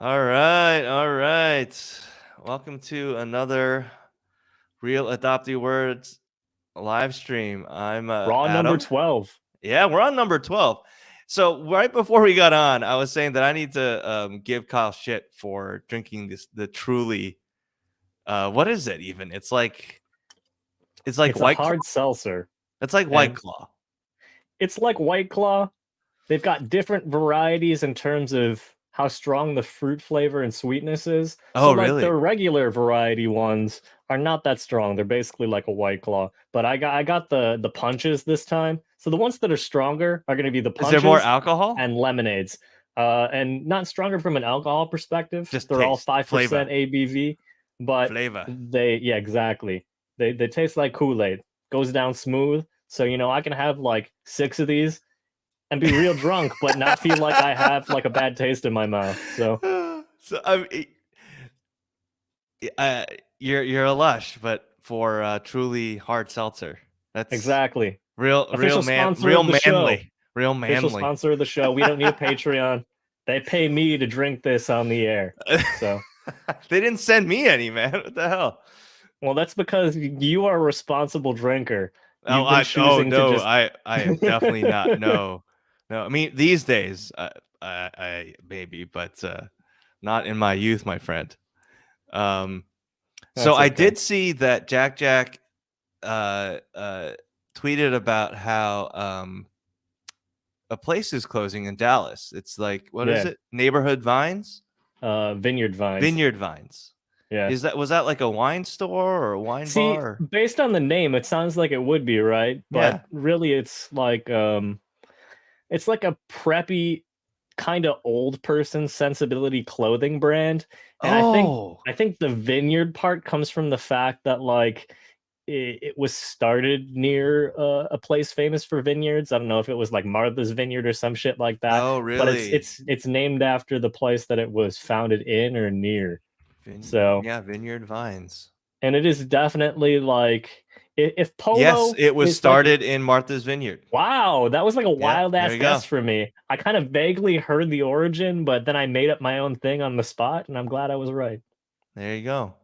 All right, all right. Welcome to another Real Adoptee Words live stream. I'm Raw number Adam. 12. Yeah, we're on number 12. So right before we got on, I was saying that I need to give Kyle shit for drinking the truly what is it even? It's like It's a White Claw. hard seltzer. It's like White And Claw. it's like White Claw. They've got different varieties in terms of how strong the fruit flavor and sweetness is. So, Oh, like, the really? regular variety ones are not that strong. They're basically like a White Claw. But I got the punches this time. So the ones that are stronger are going to be the Is there more punches alcohol? and lemonades. And not stronger from an alcohol perspective. Just They're all taste, 5% flavor, ABV, but flavor. yeah, exactly. They taste like Kool-Aid. Goes down smooth. So, I can have like 6 of these and be real drunk, but not feel like I have like a bad taste in my mouth. So So I mean, uh, you're a lush, but for truly hard seltzer. That's exactly. real Official man, sponsor of the show. real Official manly. sponsor of the show. We don't need a Patreon. They pay me to drink this on the air. So, They didn't send me any, man. What the hell? well, that's because you are a responsible drinker. Oh, You've been oh choosing to no, just I am definitely not. No, no. I mean, these days, I maybe, but not in my youth, my friend. Um, so That's I okay. did see that Jack uh, uh, tweeted about how a place is closing in Dallas. It's like, what is Yeah. it? Neighborhood Vines? Vineyard vines. Vineyard Vines. Yeah. Was that like a wine store or a wine See, bar? based on the name, it sounds like it would be, right? But Yeah. really it's like a preppy kind of old person sensibility clothing brand. And I think Oh, I think the vineyard part comes from the fact that like it was started near a place famous for vineyards. I don't know if it was like Martha's Vineyard or some shit like that, oh, but it's really? it's it's named after the place that it was founded in or near. So, Yeah, Vineyard Vines. and it is definitely like if Yes, polo it was is like started in Martha's Vineyard. wow, that was like a Yeah, wild there ass you go. guess for me. I kind of vaguely heard the origin, but then I made up my own thing on the spot, and I'm glad I was right. There you go.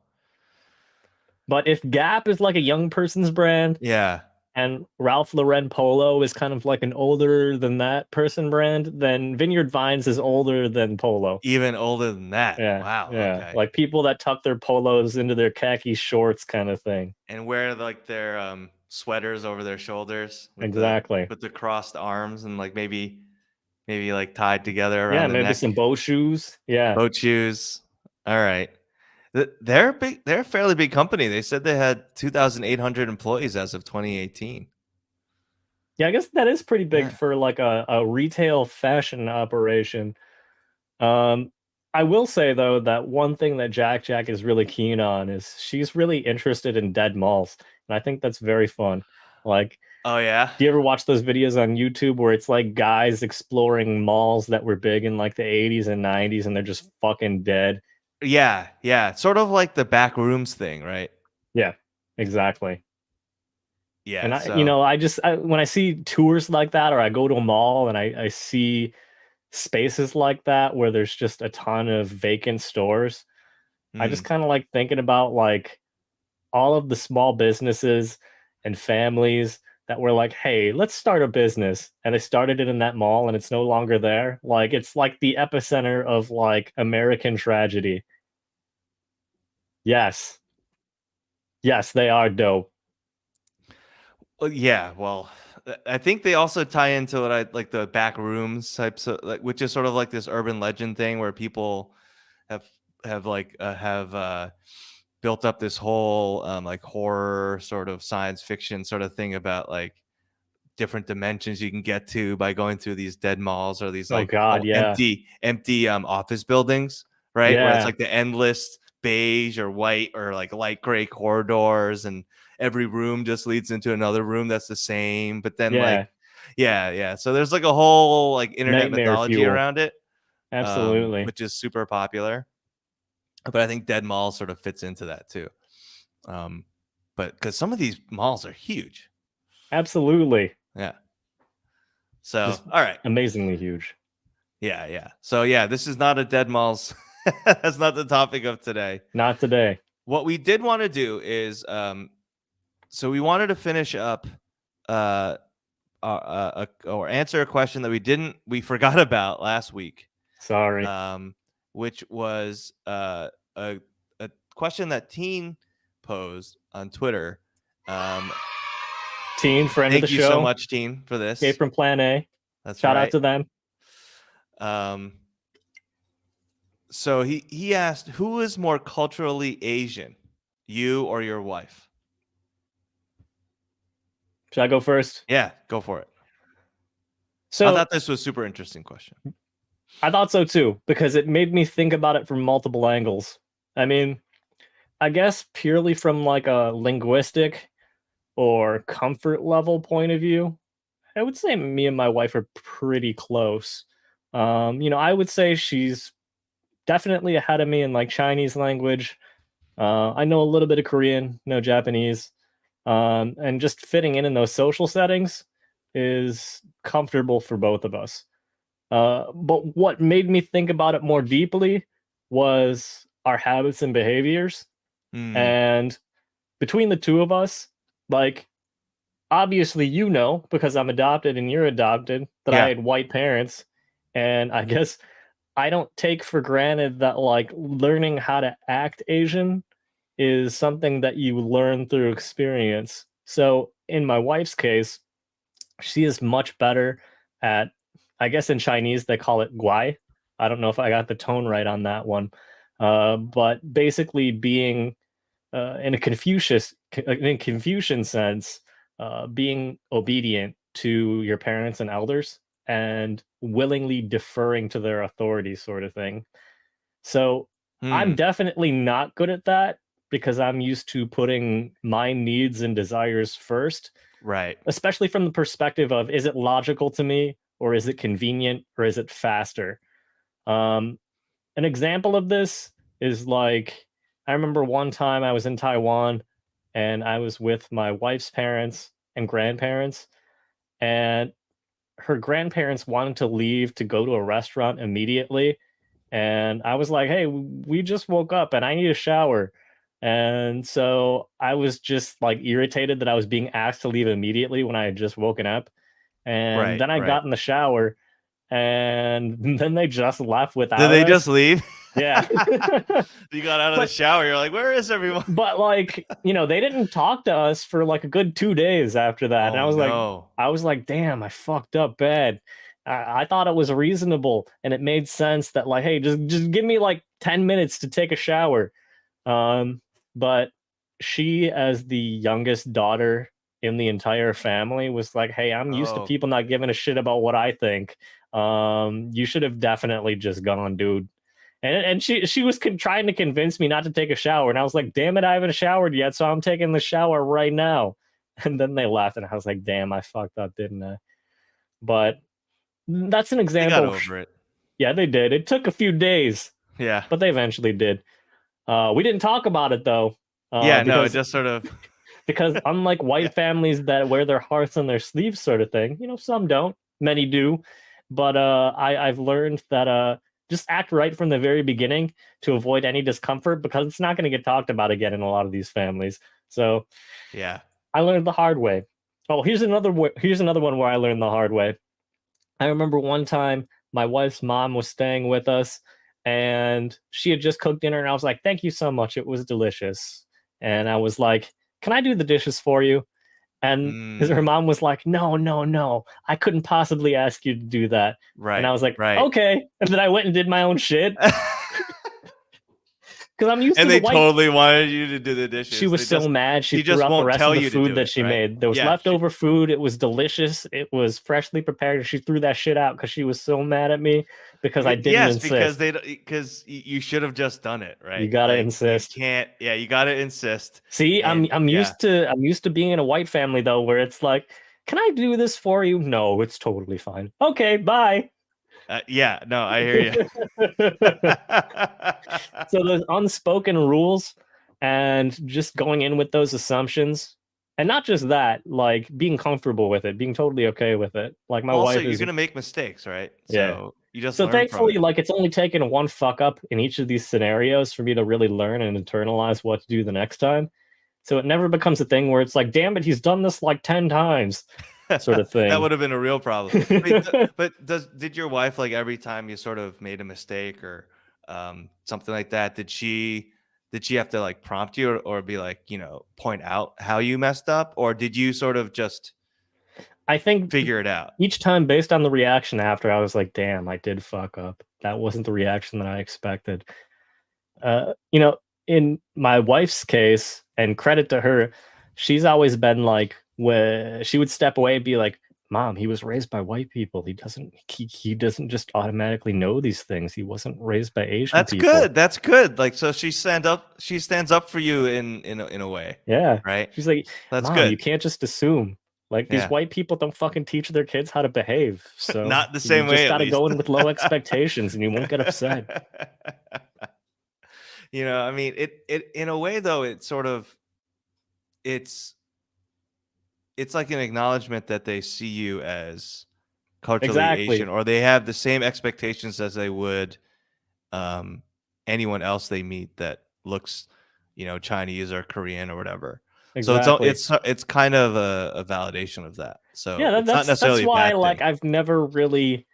But if Gap is like a young person's brand Yeah, and Ralph Lauren Polo is kind of like an older than that person brand, then Vineyard Vines is older than Polo. even older than that. Yeah, Wow, yeah. okay. Like people that tuck their polos into their khaki shorts kind of thing. And wear like their sweaters over their shoulders Exactly. with the crossed arms and like maybe like tied together Yeah, around the maybe neck. some bow shoes. Yeah. Boat shoes. All right. They're big. They're a fairly big company. They said they had 2,800 employees as of 2018. Yeah, I guess that is pretty big Yeah. for like a retail fashion operation. Um, I will say though that one thing that Jack is really keen on is she's really interested in dead malls, and I think that's very fun. Like, Oh yeah. do you ever watch those videos on YouTube where it's like guys exploring malls that were big in like the 80s and 90s and they're just fucking dead? Yeah, yeah. Sort of like the back rooms thing, right? Yeah, exactly. Yeah. And So when I see tours like that, or I go to a mall and I see spaces like that where there's just a ton of vacant stores, I just mm, kind of like thinking about like all of the small businesses and families that were like, hey, let's start a business. And they started it in that mall and it's no longer there. Like, it's like the epicenter of like American tragedy. Yes. Yes, they are dope. well, yeah. Well, I think they also tie into what I like the back rooms types of like, which is sort of like this urban legend thing where people have have built up this whole like horror sort of science fiction sort of thing about like different dimensions you can get to by going through these dead malls or these Oh like God, yeah. empty office buildings, right? Where it's Yeah. like the endless beige or white or like light gray corridors and every room just leads into another room that's the same, but then like Yeah. yeah, so there's like a whole like internet Nightmare mythology fuel. around it, Absolutely. which is super popular, but I think dead malls sort of fits into that too. um but because some of these malls are huge. Absolutely. Yeah. So Just all right. amazingly huge. Yeah. So yeah, this is not a dead malls That's not the topic of today. Not today. What we did want to do is, so we wanted to finish up, uh, or answer a question that we forgot about last week, Sorry. which was a question that Teen posed on Twitter. Teen, friend of the Thank you so show. much, Teen, for this. Escape from Plan A. That's Shout right. out to them. So he asked, who is more culturally Asian, you or your wife? Should I go first? Yeah, go for it. So I thought this was a super interesting question. I thought so too, because it made me think about it from multiple angles. I mean, I guess purely from like a linguistic or comfort level point of view, I would say me and my wife are pretty close. I would say she's definitely ahead of me in like Chinese language. I know a little bit of Korean, no Japanese, and just fitting in those social settings is comfortable for both of us. But what made me think about it more deeply was our habits and behaviors. And between the two of us, like, obviously, because I'm adopted and you're adopted, that I Yeah. had white parents. And I guess I don't take for granted that, like, learning how to act Asian is something that you learn through experience. So in my wife's case, she is much better at, I guess in Chinese they call it guai. I don't know if I got the tone right on that one. But basically being in a Confucian sense, being obedient to your parents and elders and willingly deferring to their authority, sort of thing. So I'm definitely not good at that because I'm used to putting my needs and desires first, Right. especially from the perspective of, is it logical to me, or is it convenient, or is it faster? An example of this is like, I remember one time I was in Taiwan and I was with my wife's parents and grandparents, and her grandparents wanted to leave to go to a restaurant immediately. And I was like, hey, we just woke up and I need a shower. And so I was just like irritated that I was being asked to leave immediately when I had just woken up. And then I Right. got in the shower and then they just left Did without they us. just leave? Yeah. You got out of the shower. You're like, where is everyone? But like, they didn't talk to us for like a good 2 days after that. And Oh, no. I was like, damn, I fucked up bad. I thought it was reasonable and it made sense that like, hey, just give me like 10 minutes to take a shower. But she, as the youngest daughter in the entire family, was like, hey, I'm used to Oh, people not giving a shit about what I think. You should have definitely just gone, dude. And she was trying to convince me not to take a shower, and I was like, damn it, I haven't showered yet, so I'm taking the shower right now. And then they left, and I was like, damn, I fucked up, didn't I? But that's an they got example. over it. Yeah, they did. It took a few days, Yeah. but they eventually did. We didn't talk about it though. Yeah, no, it Because just sort of because unlike yeah. white families that wear their hearts on their sleeves, sort of thing, some don't, many do. But I've learned that just act right from the very beginning to avoid any discomfort, because it's not going to get talked about again in a lot of these families. So Yeah. I learned the hard way. Oh, here's another one where I learned the hard way. I remember one time my wife's mom was staying with us and she had just cooked dinner, and I was like, thank you so much, it was delicious. And I was like, can I do the dishes for you? And her mom was like, no, no, no, I couldn't possibly ask you to do that. And Right. I was like, Right. okay. And then I went and did my own shit. Because I'm used And to they the white. totally wanted you to do the dishes. She was so mad. She threw just out the won't rest tell of the you to food do that it, she right? made. There was Yeah, leftover food. It was delicious. It was freshly prepared. And she threw that shit out because she was so mad at me because I didn't yes, because insist. you should have just done it, You right? gotta Like you insist. can't. Yeah, you gotta insist. See, And I'm yeah, used to being in a white family though, where it's like, can I do this for you? No, it's totally fine. Okay, bye. yeah. No, I hear you. So there's unspoken rules, and just going in with those assumptions, and not just that, like being comfortable with it, being totally okay with it. Like my Also, wife you're is, gonna make mistakes, right? yeah. So You just So learn from thankfully, it. like it's only taken one fuck up in each of these scenarios for me to really learn and internalize what to do the next time. So it never becomes a thing where it's like, damn it, he's done this like 10 times, sort of That thing. would have been a real problem. Wait, but did your wife, like, every time you sort of made a mistake or something like that, did she have to like prompt you or be like, point out how you messed up, or did you sort of just I think figure it out? each time based on the reaction after, I was like, damn, I did fuck up. That wasn't the reaction that I expected. You know, in my wife's case, and credit to her, she's always been like, where she would step away and be like, "Mom, he was raised by white people. He doesn't just automatically know these things. He wasn't raised by Asian That's people." good. That's good. Like, so she stands up for you in a way, Yeah, right? she's like, That's "Mom, you good. can't just assume. Like these Yeah. white people don't fucking teach their kids how to behave. So Not the you same just way, at got to least. go in with low expectations, and you won't get upset." I mean, it in a way though, it's it's like an acknowledgement that they see you as culturally Asian, Exactly, or they have the same expectations as they would um, anyone else they meet that looks, Chinese or Korean or whatever. So exactly. it's kind of a validation of that. So Yeah, it's not that's necessarily a why bad like thing. I've never really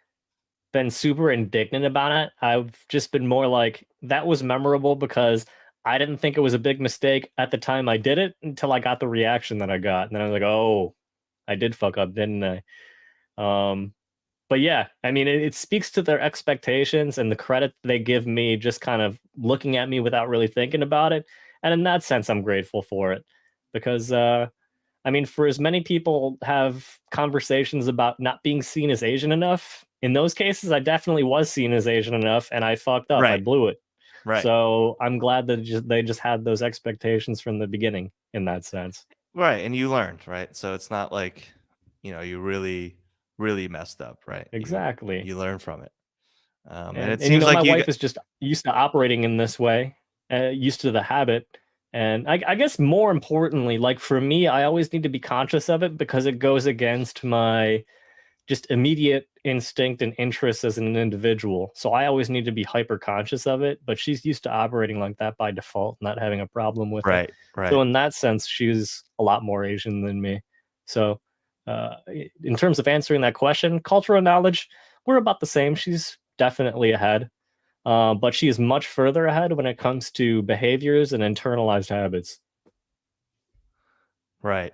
been super indignant about it. I've just been more like that was memorable because I didn't think it was a big mistake at the time I did it until I got the reaction that I got. And then I was like, "Oh, I did fuck up, didn't I?" Um but yeah, I mean it speaks to their expectations and the credit they give me just kind of looking at me without really thinking about it. And in that sense I'm grateful for it because I mean, for as many people have conversations about not being seen as Asian enough, in those cases, I definitely was seen as Asian enough, and I fucked up. I Right. blew it. Right. So I'm glad that they just had those expectations from the beginning in that sense. Right. And you learned, right? So it's not like, you really, really messed up, right? You Exactly. you learn from it. And it And seems my like you wife got is just used to operating in this way, used to the habit. And I guess more importantly, like for me, I always need to be conscious of it because it goes against my just immediate instinct and interest as an individual. So I always need to be hyper conscious of it. But she's used to operating like that by default, not having a problem with it. right, So right. in that sense, she's a lot more Asian than me. So in terms of answering that question, cultural knowledge, we're about the same. She's definitely ahead. But she is much further ahead when it comes to behaviors and internalized habits. Right.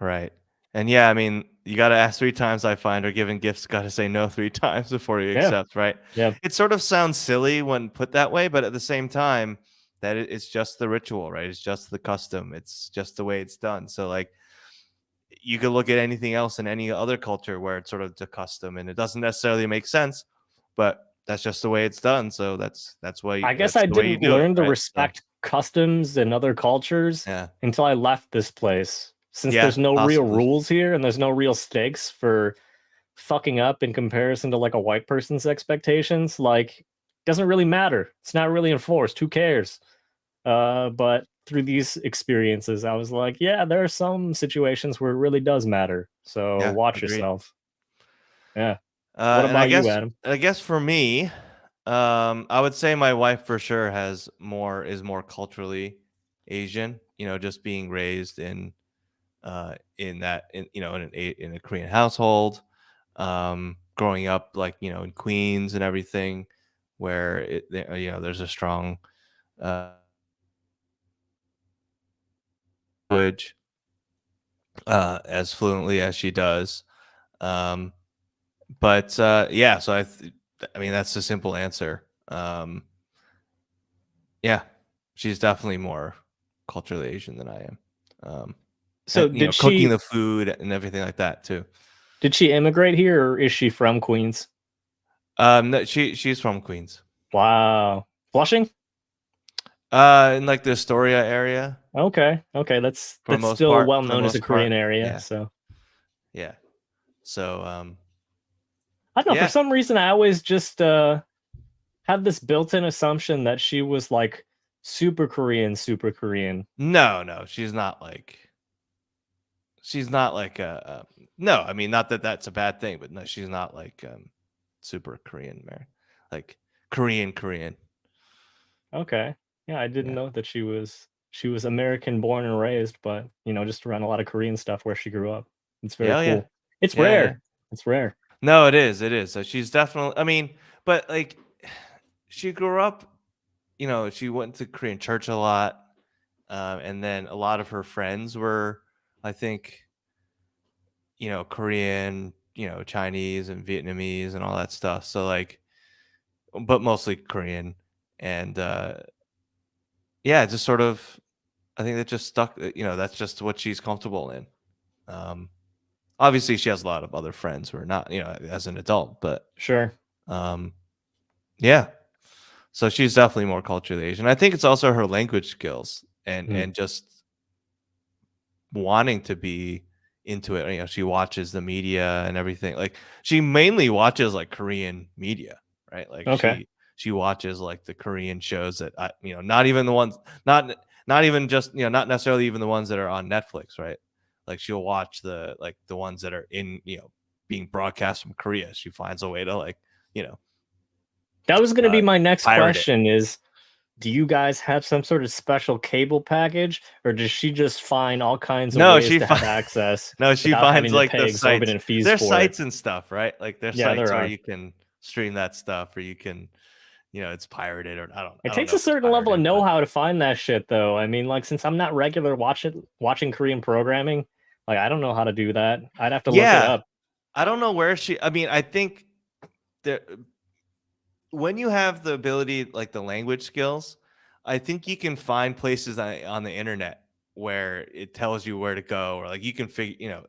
Right. And yeah, I mean, you gotta ask 3 times, I find, or giving gifts, gotta say no 3 times before you Yeah. accept, right? Yeah. It sort of sounds silly when put that way, but at the same time, it's just the ritual, right? It's just the custom. It's just the way it's done. So, like, you could look at anything else in any other culture where it's sort of the custom and it doesn't necessarily make sense, but that's just the way it's done. So I guess that's I the way you didn't do it, learn to right? So, respect customs and other cultures yeah. until I left this place. Since Yeah, there's no real possibly. rules here and there's no real stakes for fucking up in comparison to like a white person's expectations, like doesn't really matter. It's not really enforced. Who cares? But through these experiences, I was like, yeah, there are some situations where it really does matter. So Yeah, watch agreed. yourself. Yeah. What And I about you, guess Adam? I guess for me, I would say my wife for sure is more culturally Asian. Just being raised in a Korean household, growing up like in Queens and everything, where there's a strong uh, language as fluently as she does. Um, but yeah, so I mean that's the simple answer. Yeah, she's definitely more culturally Asian than I am. And So cooking the food and everything like that too. did she immigrate here or is she from Queens? No, she's from Queens. Wow. Flushing? In like the Astoria area Okay. Okay, for the that's most still part. well For the known as a most part, Korean area, yeah, so yeah. So I don't know, for yeah. some reason I always just had this built-in assumption that she was like super Korean. No, no, she's not like no. I mean, not that that's a bad thing, but no, she's not like super Korean American, like Korean. Okay. Yeah, I didn't Yeah, know that she was American born and raised, but just around a lot of Korean stuff where she grew up. It's very yeah, yeah, cool. It's yeah. rare. It's rare. No, it is. It is. So she's definitely. I mean, but like, she grew up. She went to Korean church a lot, and then a lot of her friends were, I think, Korean, Chinese and Vietnamese and all that stuff. So like, but mostly Korean, and yeah, just sort of. I think that just stuck. That's just what she's comfortable in. Um, Obviously, she has a lot of other friends who are not, as an adult, but Sure. um, yeah. So she's definitely more culturally Asian. I think it's also her language skills and Mm. and just wanting to be into it. She watches the media and everything. Like she mainly watches like Korean media, right? Like Okay. she watches like the Korean shows that not even the ones not even just not necessarily even the ones that are on Netflix, right? Like she'll watch the ones that are in being broadcast from Korea. She finds a way to like you know That was going to uh be my next pirate it. question is, do you guys have some sort of special cable package, or does she just find all kinds of No, ways she to have fi- access no, she without finds having to like the pay sites. exorbitant fees There's for it? sites and stuff, right? Like there's Yeah, sites there where are. you can stream that stuff, or you can, it's pirated, or It I don't takes a know if it's certain level of pirated, but know-how to find that shit, though. I mean, like, since I'm not regular watching Korean programming, like, I don't know how to do that. I'd have to look it yeah, up. I don't know where she. I mean, I think there when you have the ability, like the language skills, I think you can find places on the internet where it tells you where to go, or like you can figure,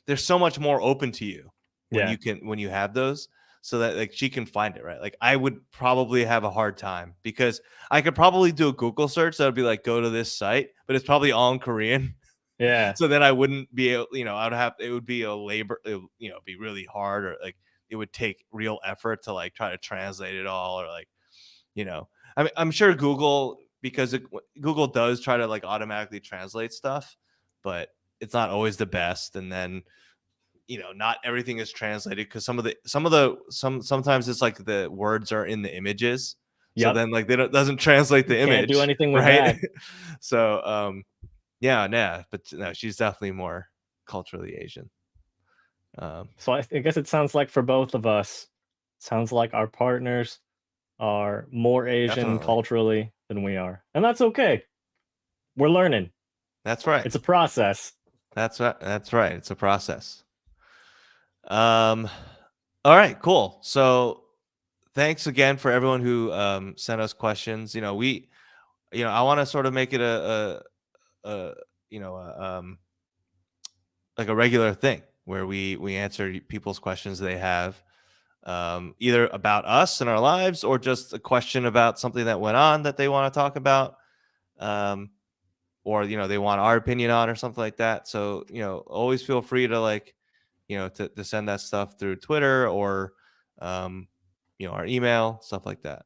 there's so much more open to you Yeah, when you have those, so that like she can find it, right? Like I would probably have a hard time because I could probably do a Google search that would be like go to this site, but it's probably all in Korean. yeah, So then I wouldn't be able, I would have, it would be a labor, it would, be really hard, or like it would take real effort to like try to translate it all, or like, you know, I mean, I'm sure Google, because Google does try to like automatically translate stuff, but it's not always the best. And then, not everything is translated because sometimes it's like the words are in the images. So yep. then like they don't doesn't translate You the can't do image, anything with right? that. So yeah, nah, but no, she's definitely more culturally Asian. Um, So I guess it sounds like for both of us, sounds like our partners are more Asian Definitely. culturally than we are, and that's okay. We're learning. That's right. It's a process. That's right. That's right. It's a process. Um, all right, cool. So thanks again for everyone who sent us questions. I want to sort of make it a you know a, like a regular thing where we answer people's questions they have, either about us and our lives, or just a question about something that went on that they want to talk about. Um, or they want our opinion on, or something like that. So always feel free to like to send that stuff through Twitter, or um our email, stuff like that.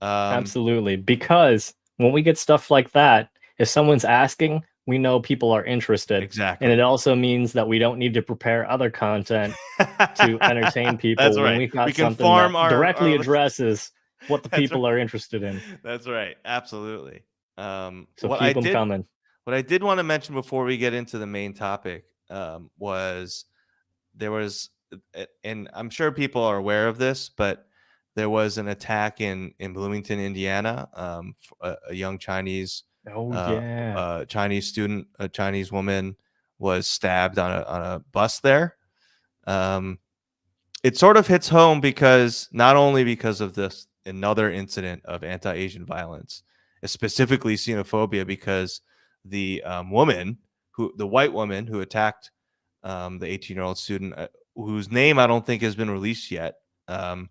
Absolutely. Because when we get stuff like that, if someone's asking, we know people are interested. And it Exactly. also means that we don't need to prepare other content to entertain That's people when right, we've we got can something that farm our directly addresses what the that's right. people are interested in. That's right, absolutely. So keep them coming. What I did want to mention before we get into the main topic, was there was, and I'm sure people are aware of this, but there was an attack in Bloomington, Indiana. A young Oh, yeah. Chinese student, a Chinese woman, was stabbed on a bus there. Um, it sort of hits home because not only because of this another incident of anti-Asian violence, specifically xenophobia, because the white woman who attacked the 18-year-old student, whose name I don't think has been released yet. Um,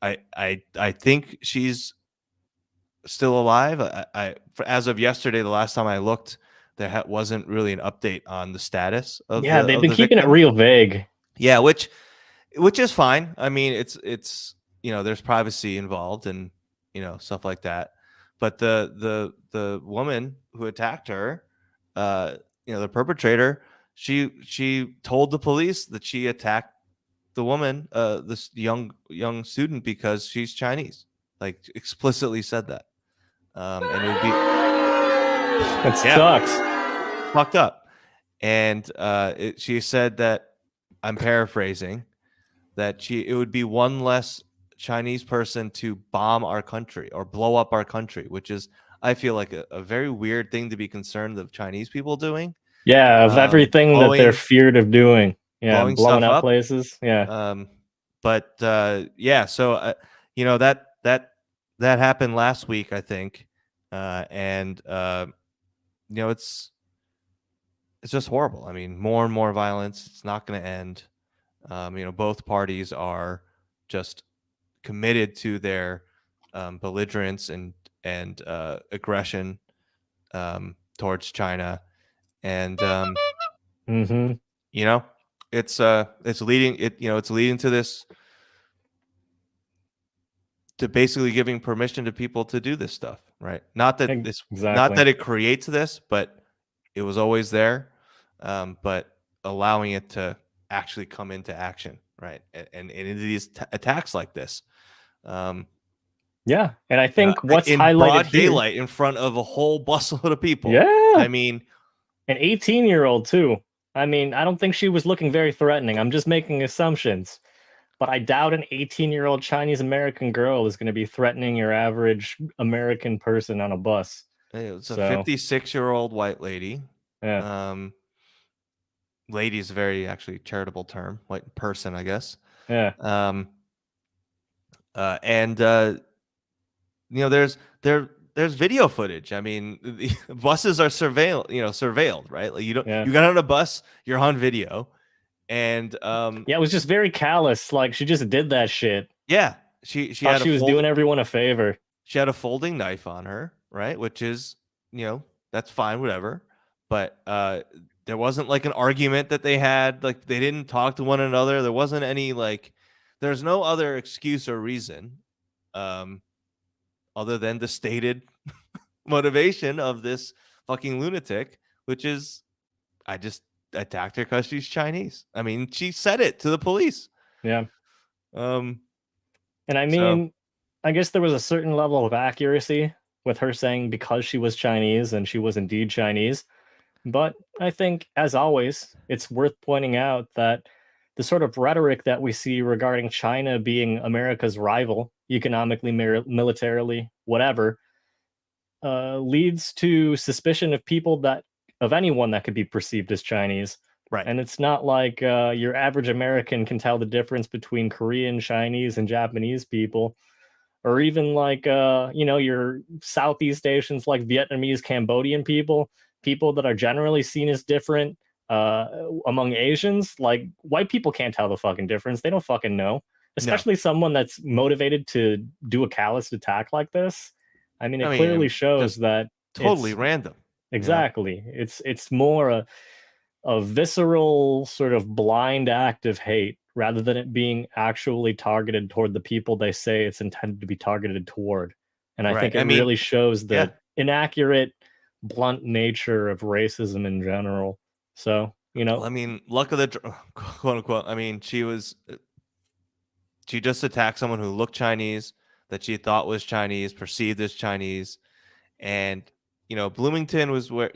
I think she's still alive. As of yesterday, the last time I looked, there wasn't really an update on the status of Yeah, they've been the keeping it victim. real vague. Yeah, which is fine. I mean, it's there's privacy involved, and stuff like that. But the woman who attacked her, the perpetrator, she told the police that she attacked the woman, this young student, because she's Chinese. Like explicitly said that. And it would be It yeah, sucks. fucked up. And she said that, I'm paraphrasing, that it would be one less Chinese person to bomb our country or blow up our country, which is, I feel like, a very weird thing to be concerned of Chinese people doing. Yeah, of everything that they're Blowing feared of doing. Yeah, blowing blowing stuff up up. places. Yeah. Um, but yeah, so that happened last week, I think, and it's just horrible. I mean, more and more violence. It's not going to end. Both parties are just committed to their belligerence and aggression towards China, and Mm-hmm. you know, it's leading it's leading to this, to basically giving permission to people to do this stuff, right? Not Exactly. that it creates this, but it was always there, but allowing it to actually come into action, right? And into these attacks like this, um, Yeah. And I think what's in highlighted broad here, daylight in front of a whole busload of people. yeah, I mean, an 18-year-old too. I mean, I don't think she was looking very threatening. I'm just making assumptions. But I doubt an 18-year-old Chinese American girl is going to be threatening your average American person on a bus. it's a So, 56-year-old white lady. yeah, Um, lady is a very actually charitable term, white person, I guess. yeah, Um, and there's video footage. I mean, the buses are surveilled, right? Like yeah. you got on a bus, you're on video, and Yeah, it was just very callous. Like, she just did that shit. yeah, she Thought had a she was doing everyone a favor. folding knife on her, right? Which is, that's fine, whatever. But there wasn't like an argument that they had. Like they didn't talk to one another. There wasn't any like. There's no other excuse or reason, um, other than the stated motivation of this fucking lunatic, which is, I just attacked her because she's Chinese. I mean, she said it to the police. Yeah. Um, And I so mean, I guess there was a certain level of accuracy with her saying because she was Chinese and she was indeed Chinese. But I think, as always, it's worth pointing out that the sort of rhetoric that we see regarding China being America's rival, economically, militarily, whatever, leads to suspicion of people of anyone that could be perceived as Chinese. right, And it's not like your average American can tell the difference between Korean, Chinese, and Japanese people, or even like your Southeast Asians, like Vietnamese, Cambodian people that are generally seen as different among Asians. Like white people can't tell the fucking difference. They don't fucking know, no, especially someone that's motivated to do a callous attack like this. I mean, I it clearly mean, shows just that totally it's random, you know. exactly it's more a visceral sort of blind act of hate rather than it being actually targeted toward the people they say it's intended to be targeted toward. And I Right. think it I mean, really shows yeah. the inaccurate, blunt nature of racism in general. So, Well, I mean, luck of the quote unquote. I mean, she just attacked someone who looked Chinese, that she thought was Chinese, perceived as Chinese, and Bloomington was where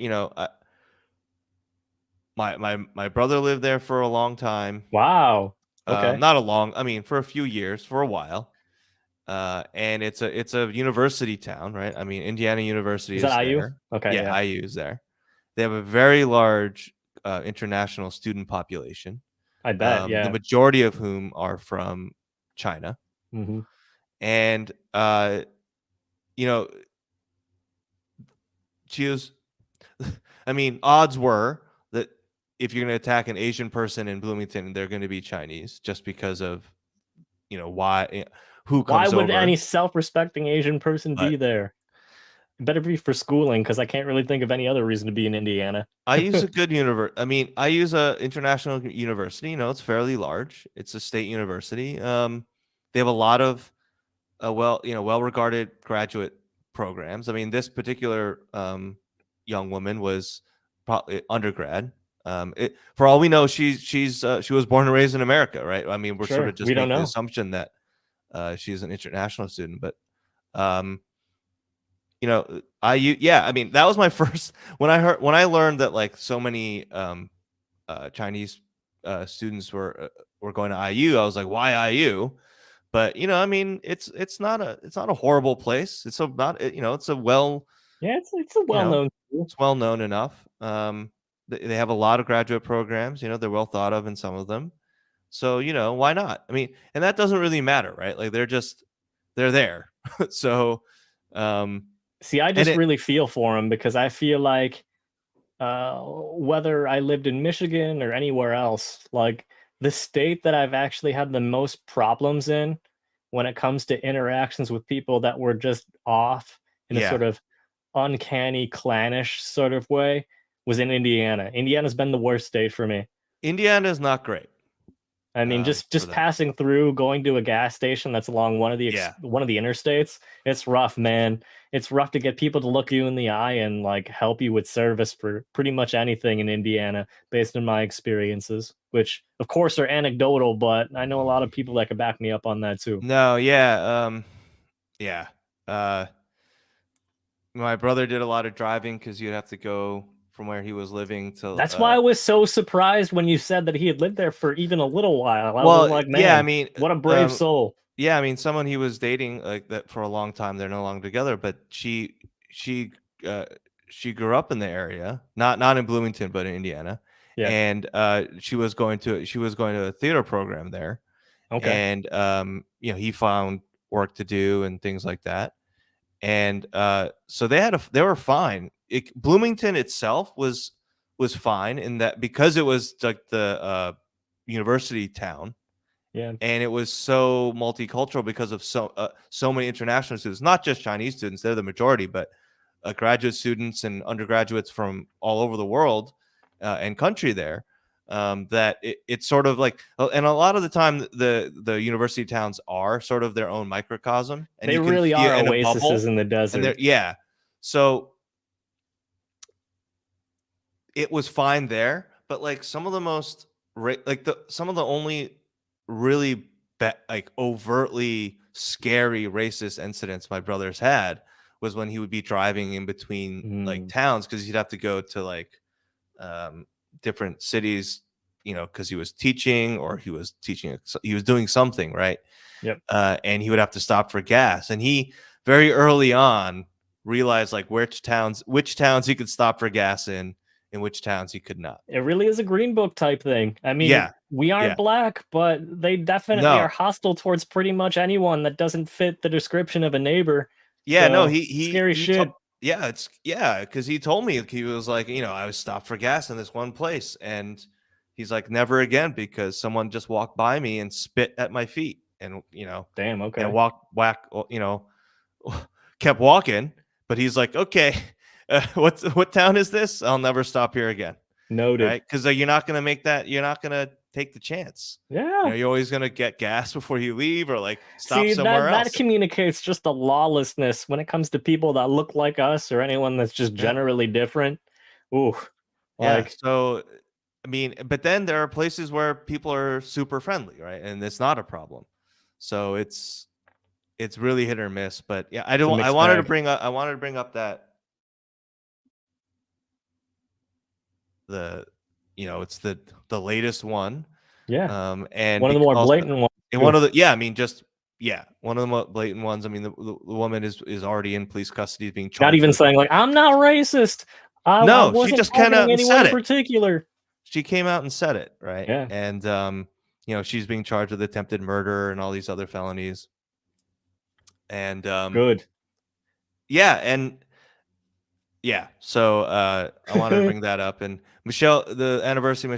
my brother lived there for a long time. wow. Okay. Not a long, I mean, for a few years, for a while. And it's a university town, right? I mean, Indiana University Is is that IU? there. Okay, Yeah, yeah. IU is there. They have a very large international student population. I bet, The yeah. majority of whom are from China, Hmm. and you know, she was. I mean, odds were that if you're going to attack an Asian person in Bloomington, they're going to be Chinese, just because of why, who Why comes would over. any self-respecting Asian person But be there? It better be for schooling because I can't really think of any other reason to be in Indiana. I use a good university. I mean, I use a international university. It's fairly large. It's a state university. They have a lot of well-regarded graduate programs. I mean, this particular young woman was probably undergrad. For all we know, she was born and raised in America, right? I mean, we're sort Sure, of we just don't making the know. assumption that she's an international student, but um, IU, yeah, I mean, that was my first when I learned that like so many Chinese students were going to IU. I was like, why IU? But I mean, it's not a horrible place. It's a not it's a Yeah, it's a you know well-known school. it's well known enough. They have a lot of graduate programs. They're well thought of in some of them. So why not? I mean, and that doesn't really matter, right? Like they're there. So um, See, I and just it really feel for him because I feel like whether I lived in Michigan or anywhere else, like the state that I've actually had the most problems in when it comes to interactions with people that were just off in a yeah, sort of uncanny, clannish sort of way was in Indiana. Indiana's been the worst state for me. Indiana is not great I mean, for just that. passing through, going to a gas station that's along Yeah. one of the interstates, it's rough, man. It's rough to get people to look you in the eye and like help you with service for pretty much anything in Indiana, based on my experiences, which of course are anecdotal, but I know a lot of people that could back me up on that too. No, yeah, yeah. Uh, my brother did a lot of driving because you'd have to go from where he was living to. That's why I was so surprised when you said that he had lived there for even a little while. I was Well, like, yeah, I man, mean, what a brave soul. yeah, I mean, someone he was dating like that for a long time. They're no longer together, but she uh, she grew up in the area, not in Bloomington, but in Indiana, Yeah. and she was going to a theater program there, Okay. and he found work to do and things like that, and so they were fine. Bloomington itself was fine in that because it was like the university town, Yeah. and it was so multicultural because of so many international students, not just Chinese students, they're the majority, but graduate students and undergraduates from all over the world and country there. That it's sort of like, and a lot of the time the university towns are sort of their own microcosm, and They you can really feel are in a oases bubble, in the and desert. yeah, so it was fine there, but like some of the most some of the only really like overtly scary racist incidents my brothers had was when he would be driving in between like Mm, towns because he'd have to go to like um, different cities, because he was teaching or he was doing something, right? yep. And he would have to stop for gas, and he very early on realized like which towns he could stop for gas in and which towns he could not. It really is a green book type thing. I mean, Yeah, we yeah. aren't black, but they definitely are No, hostile towards pretty much anyone that doesn't fit the description of a neighbor. yeah, no, So, scary he told shit. yeah, because he told me, he was like, I was stopped for gas in this one place, and he's like, never again, because someone just walked by me and spit at my feet, and Damn, and okay. walked whack, kept walking, but he's like, okay, what town is this? I'll never stop here again, Noted. right? Because you're not gonna take the chance. Yeah. You're always gonna get gas before you leave, or like stop See, somewhere that else. communicates just a lawlessness when it comes to people that look like us or anyone that's just Yeah, generally different. Ooh, yeah. like, So, I mean, but then there are places where people are super friendly, right? And it's not a problem. So it's really hit or miss. But yeah, I it's a don't. mixed bag. I wanted to bring up that the it's the latest one, Yeah. and One of the more also blatant ones and one too. of the yeah, I mean, just yeah, one of the more blatant ones. I mean, the woman is already in police custody, being Not charged even with. saying like, "I'm not racist. I No, she wasn't just came out targeting and anyone said in it. particular." She came out and said it, right? Yeah, And she's being charged with attempted murder and all these other felonies. And good. yeah, and yeah, so I wanted to bring that up. And the anniversary of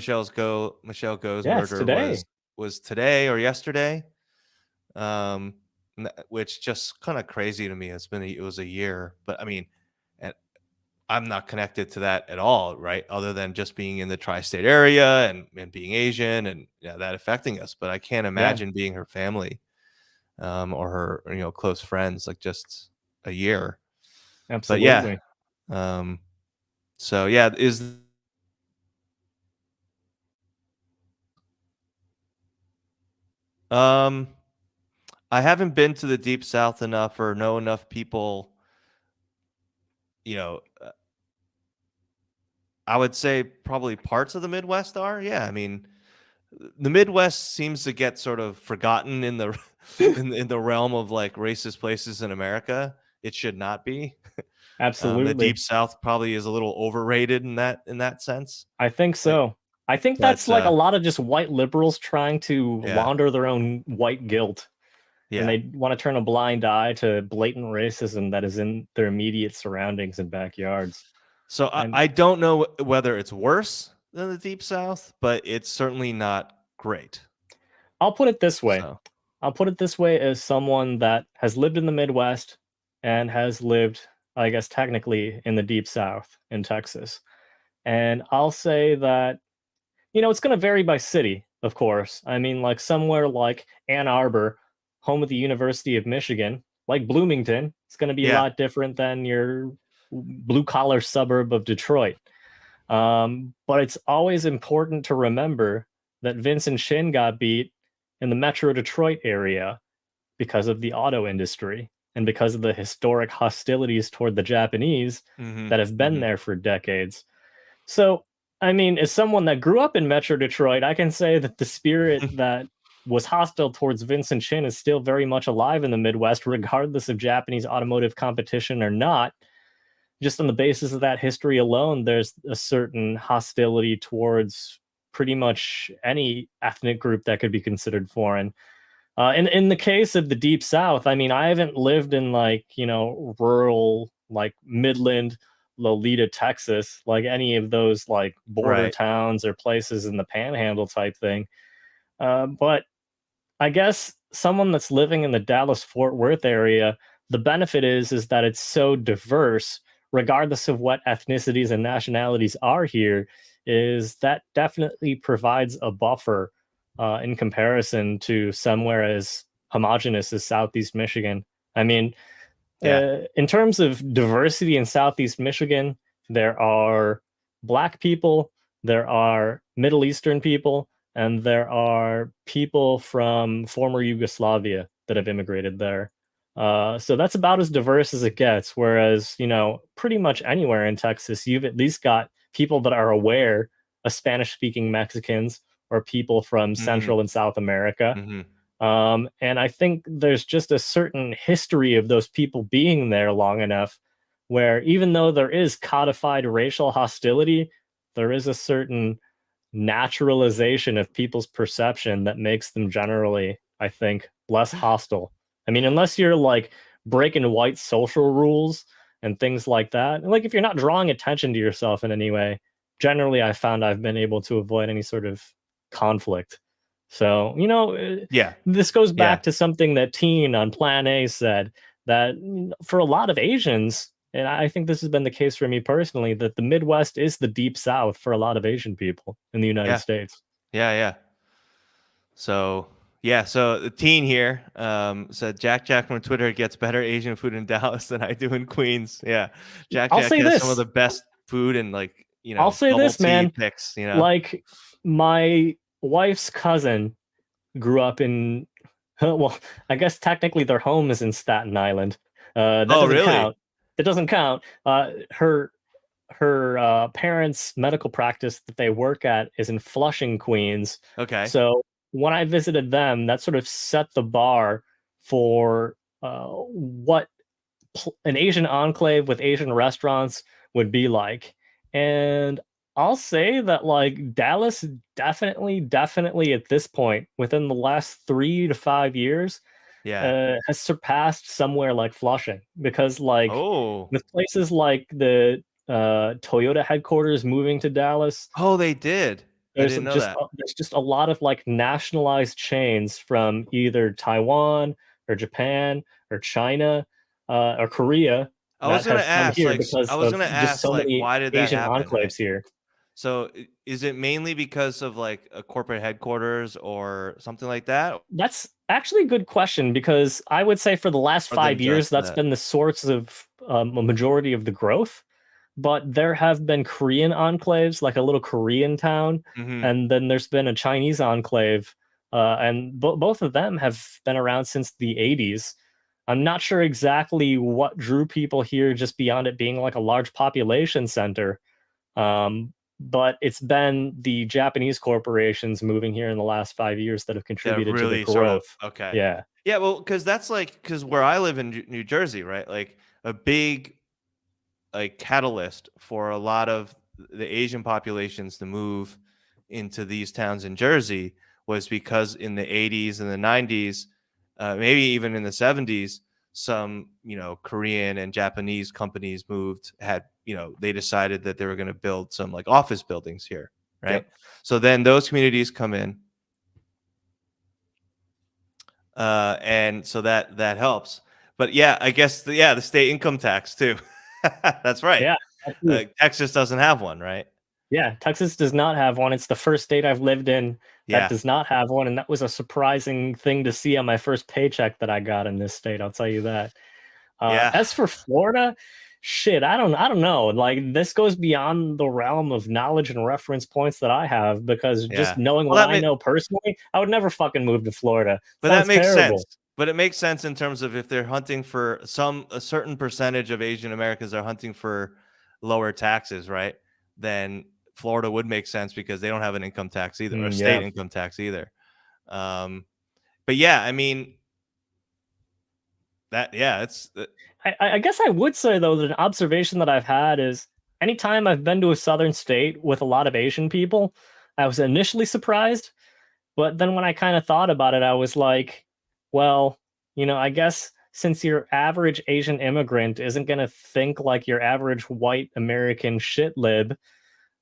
Michelle Go's Yeah, it's murder today. was today or yesterday. Which just kind of crazy to me. It was a year, but I mean, and I'm not connected to that at all, right? Other than just being in the tri-state area and being Asian and that affecting us. But I can't Yeah, imagine being her family, or her, close friends, like just a year. But yeah, absolutely. um, so yeah, is Um, I haven't been to the deep south enough or know enough people, you know, I would say probably parts of the Midwest are. Yeah, I mean, the Midwest seems to get sort of forgotten in the in the realm of like racist places in America. It should not be. The deep Absolutely. south probably is a little overrated in that sense. I think Eh, so. I think that's But like a lot of just white liberals trying to yeah, launder their own white guilt, and yeah. they want to turn a blind eye to blatant racism that is in their immediate surroundings and backyards. So And I don't know whether it's worse than the deep south, but it's certainly not great. I'll put it this way. So I'll put it this way as someone that has lived in the Midwest and has lived, I guess, technically in the deep south in Texas. And I'll say that, it's going to vary by city, of course. I mean, like somewhere like Ann Arbor, home of the University of Michigan, like Bloomington, it's going to be a yeah. lot different than your blue collar suburb of Detroit. But it's always important to remember that Vincent Shin got beat in the Metro Detroit area because of the auto industry and because of the historic hostilities toward the Japanese Hmm. that have been Hmm. there for decades. So, I mean, as someone that grew up in Metro Detroit, I can say that the spirit that was hostile towards Vincent Chin is still very much alive in the Midwest, regardless of Japanese automotive competition or not. Just on the basis of that history alone, there's a certain hostility towards pretty much any ethnic group that could be considered foreign. In the case of the Deep South, I mean, I haven't lived in like rural like Midland, Lolita, Texas, like any of those like border Right. towns or places in the Panhandle type thing. But I guess someone that's living in the Dallas Fort Worth area, the benefit is that it's so diverse, regardless of what ethnicities and nationalities are here, is that definitely provides a buffer in comparison to somewhere as homogenous as Southeast Michigan. I mean, Yeah. in terms of diversity in Southeast Michigan, there are Black people, there are Middle Eastern people, and there are people from former Yugoslavia that have immigrated there. So that's about as diverse as it gets. Whereas, pretty much anywhere in Texas, you've at least got people that are aware of Spanish speaking Mexicans or people from Hmm. Central and South America. Hmm. And I think there's just a certain history of those people being there long enough where even though there is codified racial hostility, there is a certain naturalization of people's perception that makes them generally, I think, less hostile. I mean, unless you're like breaking white social rules and things like that, and like if you're not drawing attention to yourself in any way, generally I found I've been able to avoid any sort of conflict. So, Yeah. this goes Yeah. back to something that Teen on Plan A said that for a lot of Asians, and I think this has been the case for me personally, that the Midwest is the deep South for a lot of Asian people in the United Yeah. States. Yeah. Yeah. So yeah, so the teen here said Jack from Twitter gets better Asian food in Dallas than I do in Queens. Yeah, I'll Jack say has some of this. the best food and like I'll say bubble this, tea man. picks. Like my wife's cousin grew up in, well, I guess technically their home is in Staten Island. That Oh, doesn't really? count. It doesn't count. Her parents' medical practice that they work at is in Flushing, Queens. Okay. So when I visited them, that sort of set the bar for what an Asian enclave with Asian restaurants would be like. And I'll say that like Dallas definitely at this point, within the last 3 to 5 years, Yeah. has surpassed somewhere like Flushing because like Oh. with places like the Toyota headquarters moving to Dallas, Oh, they did. I didn't know that. there's just a lot of like nationalized chains from either Taiwan or Japan or China or Korea that have come here I because was of gonna just ask so like many why did that Asian happen? enclaves here. So is it mainly because of like a corporate headquarters or something like that, That's actually a good question because I would say for the last or than 5 years, just that's that? been the source of a majority of the growth. But there have been Korean enclaves, like a little Korean town, Hmm. and then there's been a Chinese enclave and both of them have been around since the 80s. I'm not sure exactly what drew people here just beyond it being like a large population center. But it's been the Japanese corporations moving here in the last 5 years that have That contributed to the really sort of growth. okay. Yeah. Yeah, well, because that's like because where I live in New Jersey, right? Like a big like catalyst for a lot of the Asian populations to move into these towns in Jersey was because in the 80s and the 90s, maybe even in the 70s, some Korean and Japanese companies moved had they decided that they were going to build some like office buildings here, right? Yep. So then those communities come in, and so that helps. But yeah, I guess the state income tax too. That's right. Yeah. Texas doesn't have one, right? Yeah, Texas does not have one. It's the first state I've lived in that Yeah, does not have one, and that was a surprising thing to see on my first paycheck that I got in this state. I'll tell you that. yeah, As for Florida, shit, I don't know. Like this goes beyond the realm of knowledge and reference points that I have because just yeah. knowing Well, what I know personally, I would never fucking move to Florida. that Sounds makes terrible. sense. But it makes sense in terms of if they're hunting for a certain percentage of Asian Americans are hunting for lower taxes, right? Then Florida would make sense because they don't have an income tax either, or state Yeah. income tax either. Um, but yeah, I mean that. Yeah, it's I guess I would say though that an observation that I've had is anytime I've been to a southern state with a lot of Asian people, I was initially surprised, but then when I kind of thought about it, I was like, well, I guess since your average Asian immigrant isn't going to think like your average white American shit lib,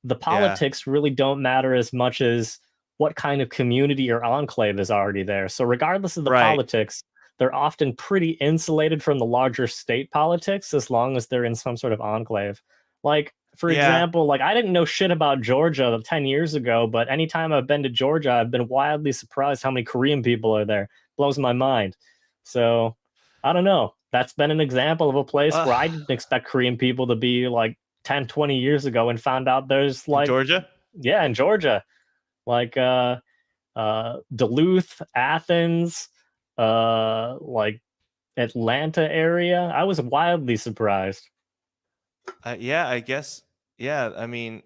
the yeah, politics really don't matter as much as what kind of community or enclave is already there. So, regardless of the right. politics, they're often pretty insulated from the larger state politics as long as they're in some sort of enclave. Like, for Yeah, example, like I didn't know shit about Georgia 10 years ago, but anytime I've been to Georgia, I've been wildly surprised how many Korean people are there. Blows my mind. So, I don't know. That's been an example of a place uh, where I didn't expect Korean people to be like 10, 20 years ago and found out there's in like, Georgia. yeah, in Georgia, like Duluth, Athens, like Atlanta area. I was wildly surprised. Yeah, I guess. Yeah, I mean,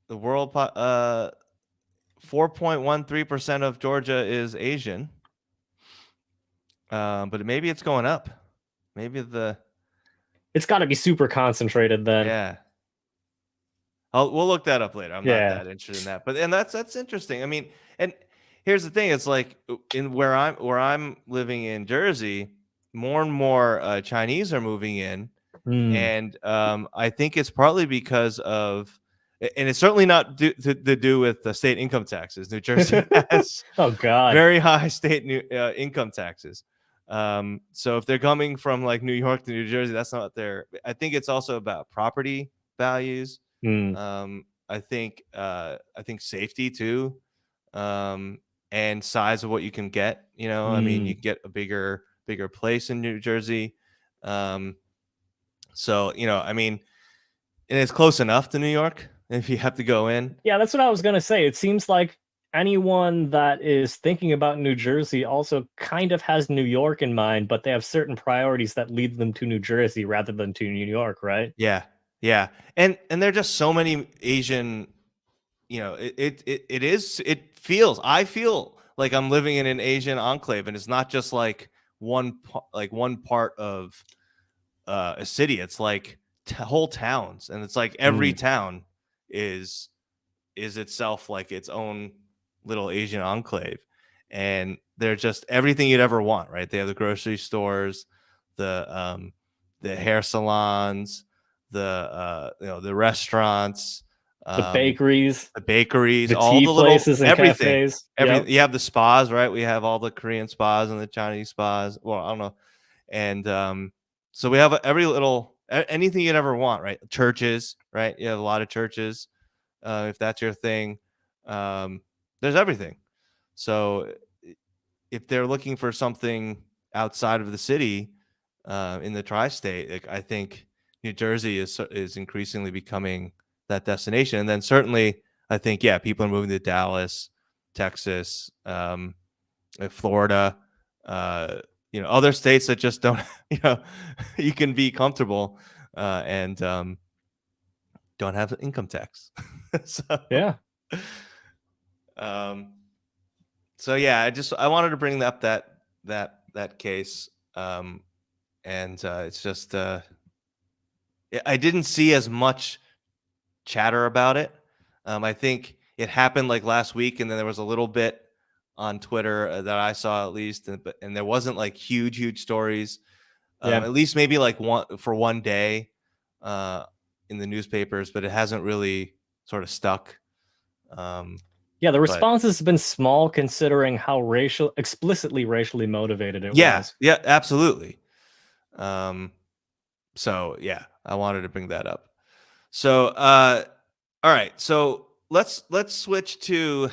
the 4.13% of Georgia is Asian. But maybe it's going up. Maybe It's got to be super concentrated then. yeah. We'll look that up later. I'm not Yeah. that interested in that. But and that's interesting. I mean, and here's the thing, it's like in where I'm living in Jersey, more and more Chinese are moving in, Mm. and I think it's partly because of and it's certainly not to do with the state income taxes. New Jersey has Oh God. very high state income taxes. So if they're coming from like New York to New Jersey, that's not their. I think it's also about property values. Mm. I think safety too, um, and size of what you can get. I mean, you Mm. get a bigger place in New Jersey. Um, so I mean, and it's close enough to New York if you have to go in. Yeah, that's what I was gonna say. It seems like anyone that is thinking about New Jersey also kind of has New York in mind, but they have certain priorities that lead them to New Jersey rather than to New York, right? Yeah, yeah, and there are just so many Asian. It feels. I feel like I'm living in an Asian enclave, and it's not just like one part of a city. It's like whole towns, and it's like every Mm. town is is itself like its own little Asian enclave, and they're just everything you'd ever want. Right? They have the grocery stores, the hair salons, the restaurants, The um, bakeries, the bakeries, the all tea the little places and everything. cafes. Every Yep. You have the spas, right? We have all the Korean spas and the Chinese spas. Well, I don't know, and so we have every little anything you'd ever want, right? Churches, right? You have a lot of churches, if that's your thing. Um, there's everything. So if they're looking for something outside of the city, in the tri-state, like, I think New Jersey is increasingly becoming that destination. And then certainly, I think, yeah, people are moving to Dallas, Texas, Florida, other states that just don't, you can be comfortable and don't have income tax. so, Yeah. um, so yeah, I wanted to bring up that case, and it's just I didn't see as much chatter about it. I think it happened like last week, and then there was a little bit on Twitter that I saw at least, and there wasn't like huge stories. Yeah. At least maybe like one day uh, in the newspapers, but it hasn't really sort of stuck. Yeah, the But response has been small considering how explicitly racially motivated it yeah, was. yeah, absolutely. So yeah, I wanted to bring that up. So all right, so let's switch to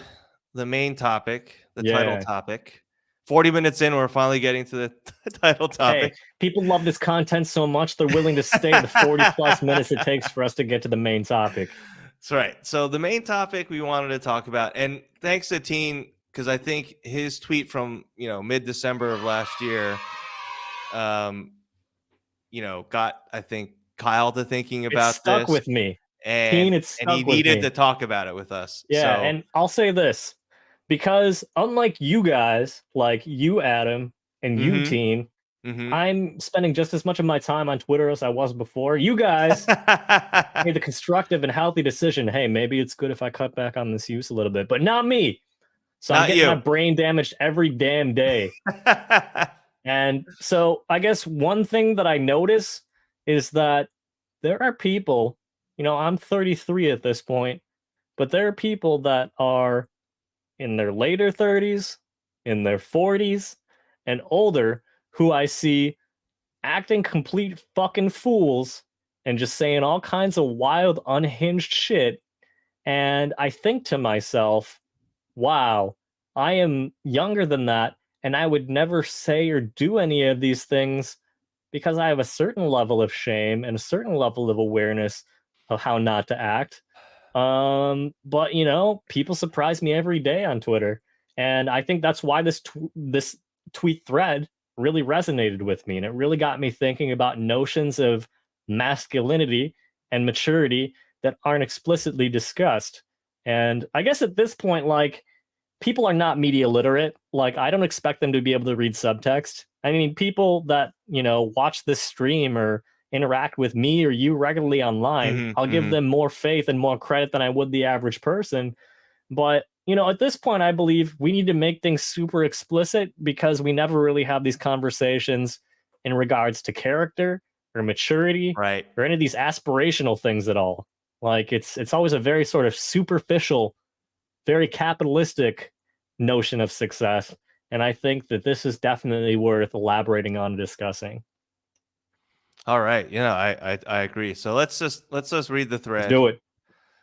the main topic, the title Yeah. topic. 40 minutes in, we're finally getting to the title Hey, topic. people love this content so much they're willing to stay the 40 plus minutes it takes for us to get to the main topic. That's right. So the main topic we wanted to talk about, and thanks to Teen, because I think his tweet from mid-December of last year, um, got I think Kyle to thinking It's about stuck this, with me. Teen, and it's he stuck with needed to me. talk about it with us. Yeah, So and I'll say this because unlike you guys, like you, Adam, and you, mm-hmm, Teen, mm-hmm. I'm spending just as much of my time on Twitter as I was before. You guys made the constructive and healthy decision. Hey, maybe it's good if I cut back on this use a little bit, but not me. So I'm Not getting my you. brain damaged every damn day. And so I guess one thing that I notice is that there are people, I'm 33 at this point, but there are people that are in their later 30s, in their 40s, and older who I see acting complete fucking fools and just saying all kinds of wild, unhinged shit. And I think to myself, wow, I am younger than that, and I would never say or do any of these things because I have a certain level of shame and a certain level of awareness of how not to act. But people surprise me every day on Twitter, and I think that's why this tweet thread really resonated with me, and it really got me thinking about notions of masculinity and maturity that aren't explicitly discussed. And I guess at this point, like, people are not media literate. Like, I don't expect them to be able to read subtext. I mean, people that, watch this stream or interact with me or you regularly online, Mm-hmm, I'll give mm-hmm. them more faith and more credit than I would the average person. But, at this point, I believe we need to make things super explicit because we never really have these conversations in regards to character or maturity Right. or any of these aspirational things at all. Like, it's always a very sort of superficial, very capitalistic notion of success. And I think that this is definitely worth elaborating on and discussing. All right. I agree. So let's just read the Let's thread. do it.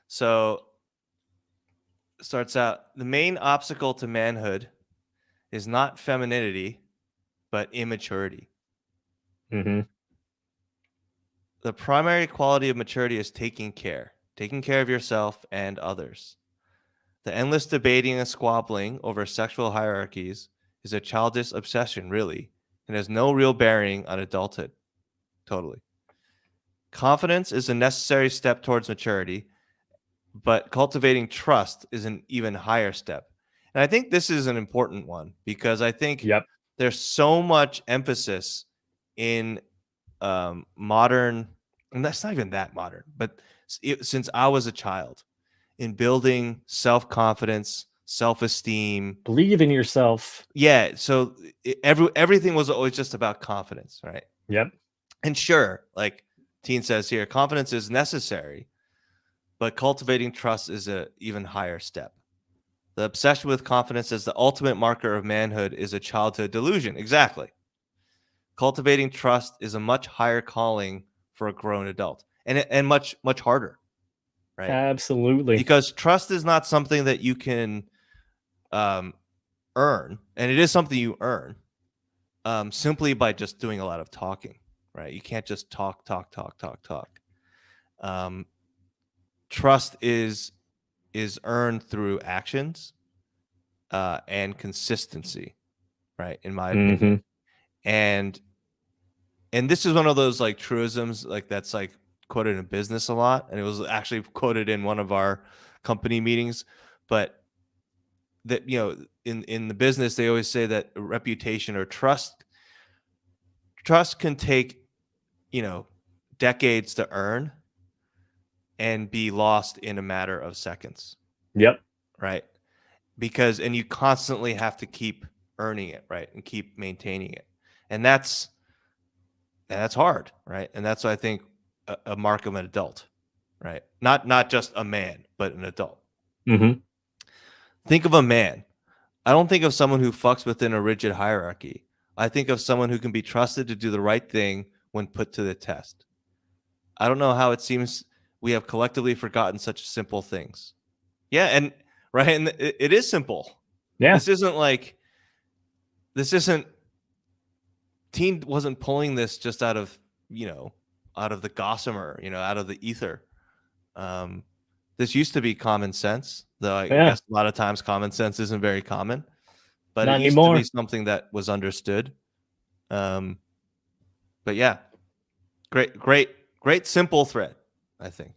So it starts out, the main obstacle to manhood is not femininity, but immaturity. Mm-hmm. The primary quality of maturity is taking care of yourself and others. The endless debating and squabbling over sexual hierarchies is a childish obsession, really, and has no real bearing on adulthood. Totally. Confidence is a necessary step towards maturity, but cultivating trust is an even higher step. And I think this is an important one because I think Yep. there's so much emphasis in modern, and that's not even that modern, but since I was a child, in building self confidence, self esteem. Believe in yourself. Yeah, so everything was always just about confidence, right? Yep. And sure, like Teen says here, confidence is necessary, but cultivating trust is a even higher step. The obsession with confidence as the ultimate marker of manhood is a childhood delusion. Exactly. Cultivating trust is a much higher calling for a grown adult, and much harder, right? Absolutely. Because trust is not something that you can um, earn, and it is something you earn simply by just doing a lot of talking, right? You can't just talk. Trust is earned through actions, and consistency, right? In my opinion, Mm-hmm. and this is one of those like truisms like that's like quoted in business a lot, and it was actually quoted in one of our company meetings. But that, in the business they always say that reputation or trust can take, you know decades to earn and be lost in a matter of seconds, Yep. right? Because and you constantly have to keep earning it, right, and keep maintaining it, and that's hard, right? And that's, I think, a mark of an adult, right? Not just a man, but an adult. Mm-hmm. Think of a man. I don't think of someone who fucks within a rigid hierarchy. I think of someone who can be trusted to do the right thing when put to the test. I don't know how it seems we have collectively forgotten such simple things. Yeah, and right, and it is simple. Yeah. This isn't like this isn't Teen wasn't pulling this just out of the gossamer, out of the ether. Um, this used to be common sense, though I Yeah. guess a lot of times common sense isn't very common, but it Not used to be anymore. something that was understood. Um, but yeah, great simple thread, I think.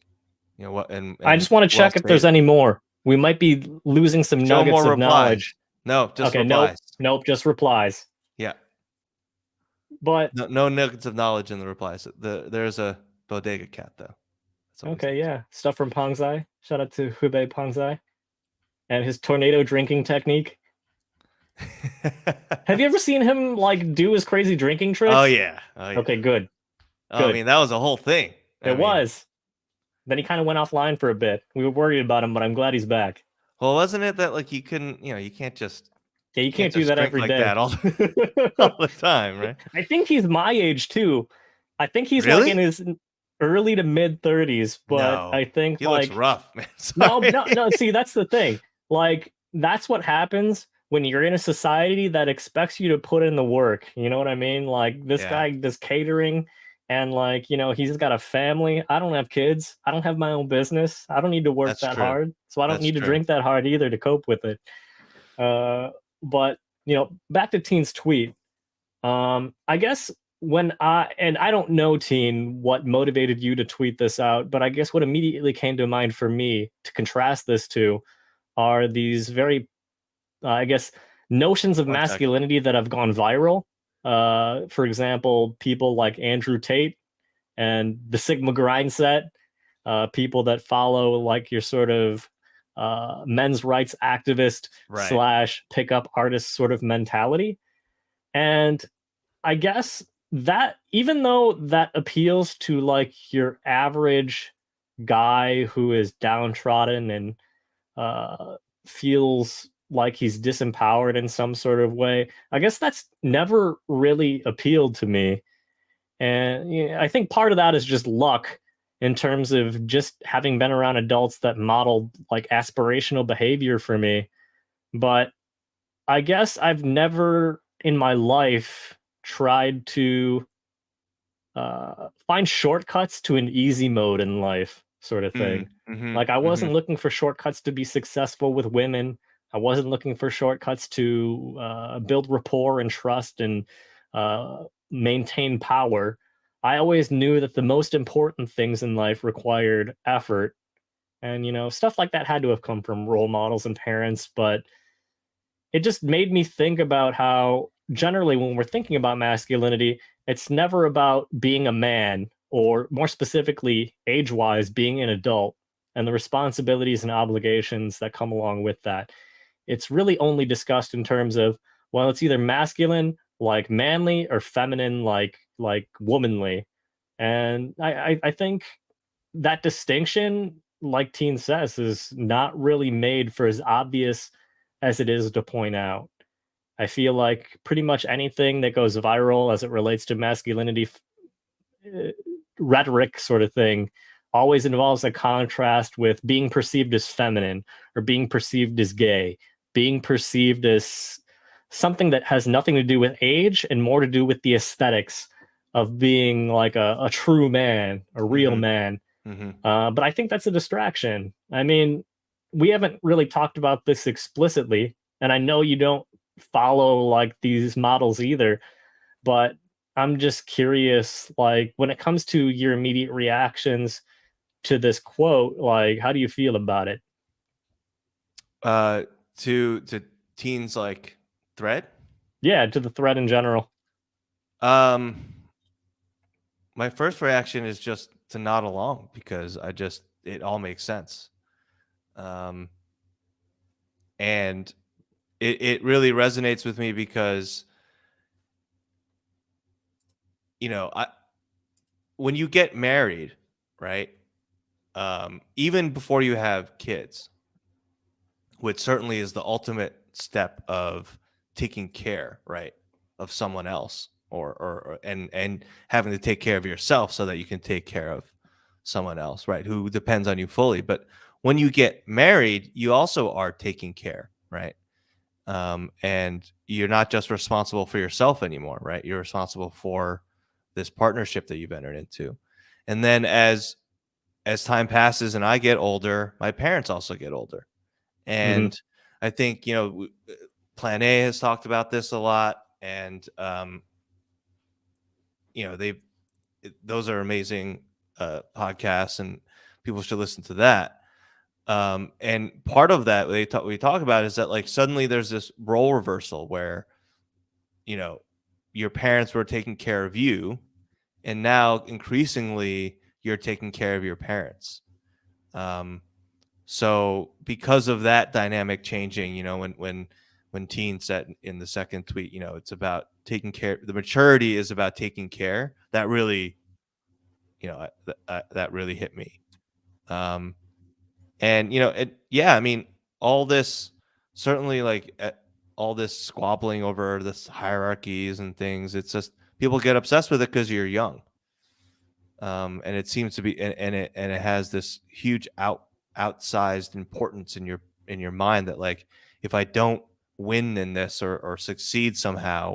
What I and just want to well check if there's stated. any more. We might be losing some Show nuggets more of replies. knowledge. No, just Okay, nope. replies. Nope, just replies. Yeah. But No nuggets of knowledge in the replies. There's a bodega cat though. That's always okay, yeah. Stuff from Pongzai. Shout out to Hubei Pongzai and his tornado drinking technique. Have you ever seen him like do his crazy drinking Oh tricks? yeah. Oh yeah. Okay, good. Oh, I Good. mean, that was a whole thing. I It mean, was. Then he kind of went offline for a bit. We were worried about him, but I'm glad he's back. well, wasn't it that like you couldn't, you Yeah, you can't can't do just that drink every like day. that all the time, right? I think he's my age too. I think he's like in Really? his early to mid 30s, but No. I think He looks like rough, man. no, Sorry. no, no. See, that's the thing. Like, that's what happens when you're in a society that expects you to put in the work. You know what I mean? Like, this Yeah, guy does catering and, like, he's got a family. I don't have kids. I don't have my own business. I don't need to work that's that true. hard. So I don't That's need to true. drink that hard either to cope with it. But, back to Teen's tweet. I guess and I don't know, Teen, what motivated you to tweet this out, but I guess what immediately came to mind for me to contrast this to are these very, I guess, notions of 1 second. masculinity that have gone viral. For example, people like Andrew Tate and the Sigma grind set, people that follow like your sort of men's rights activist Right. slash pickup artist sort of mentality. And I guess that even though that appeals to like your average guy who is downtrodden and uh, feels like he's disempowered in some sort of way, I guess that's never really appealed to me. And I think part of that is just luck in terms of just having been around adults that modeled like aspirational behavior for me. But I guess I've never in my life tried to find shortcuts to an easy mode in life, sort of thing. Mhm. Like, I wasn't Mhm. looking for shortcuts to be successful with women. I wasn't looking for shortcuts to build rapport and trust and maintain power. I always knew that the most important things in life required effort. And, stuff like that had to have come from role models and parents. But it just made me think about how generally when we're thinking about masculinity, it's never about being a man or more specifically age-wise being an adult and the responsibilities and obligations that come along with that. It's really only discussed in terms of, well, it's either masculine like manly or feminine like womanly. And I think that distinction, like Teen says, is not really made for as obvious as it is to point out. I feel like pretty much anything that goes viral as it relates to masculinity uh, rhetoric sort of thing always involves a contrast with being perceived as feminine or being perceived as gay, being perceived as something that has nothing to do with age and more to do with the aesthetics of being like a true man, a real Mhm. man. Mhm. But I think that's a distraction. I mean, we haven't really talked about this explicitly, and I know you don't follow like these models either, but I'm just curious, like when it comes to your immediate reactions to this quote, like how do you feel about it? Uh, to teens like thread. Yeah, to the thread in general. Um, my first reaction is just to nod along because it all makes sense. Um, and it really resonates with me because I when you get married, right? Even before you have kids, which certainly is the ultimate step of taking care, right, of someone else, and having to take care of yourself so that you can take care of someone else, right, who depends on you fully. But when you get married, you also are taking care, right? And you're not just responsible for yourself anymore, right? You're responsible for this partnership that you've entered into. And then as time passes and I get older, my parents also get older. Hmm. And I think, Plan A has talked about this a lot. And, they those are amazing podcasts and people should listen to that. And part of that we talk about is that like suddenly there's this role reversal where, you know, your parents were taking care of you. And now increasingly you're taking care of your parents. Um, So because of that dynamic changing, when Teen said in the second tweet, it's about taking care. The maturity is about taking care. That really, that really hit me. Um, and yeah, I mean, all this certainly like all this squabbling over this hierarchies and things. It's just people get obsessed with it because you're young. And it seems to be, and it has this huge outsized importance in your mind that like if I don't win in this or succeed somehow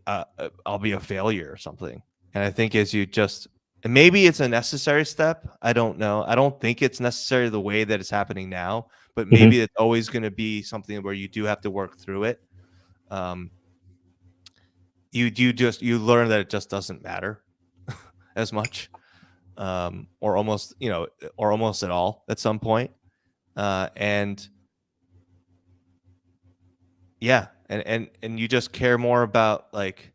I'll be a failure or something. And I think as you just and maybe it's a necessary step. I don't know. I don't think it's necessary the way that it's happening now, but Hmm. maybe it's always going to be something where you do have to work through it. Um, you learn that it just doesn't matter as much. Or almost, or almost at all at some point. And yeah, and you just care more about like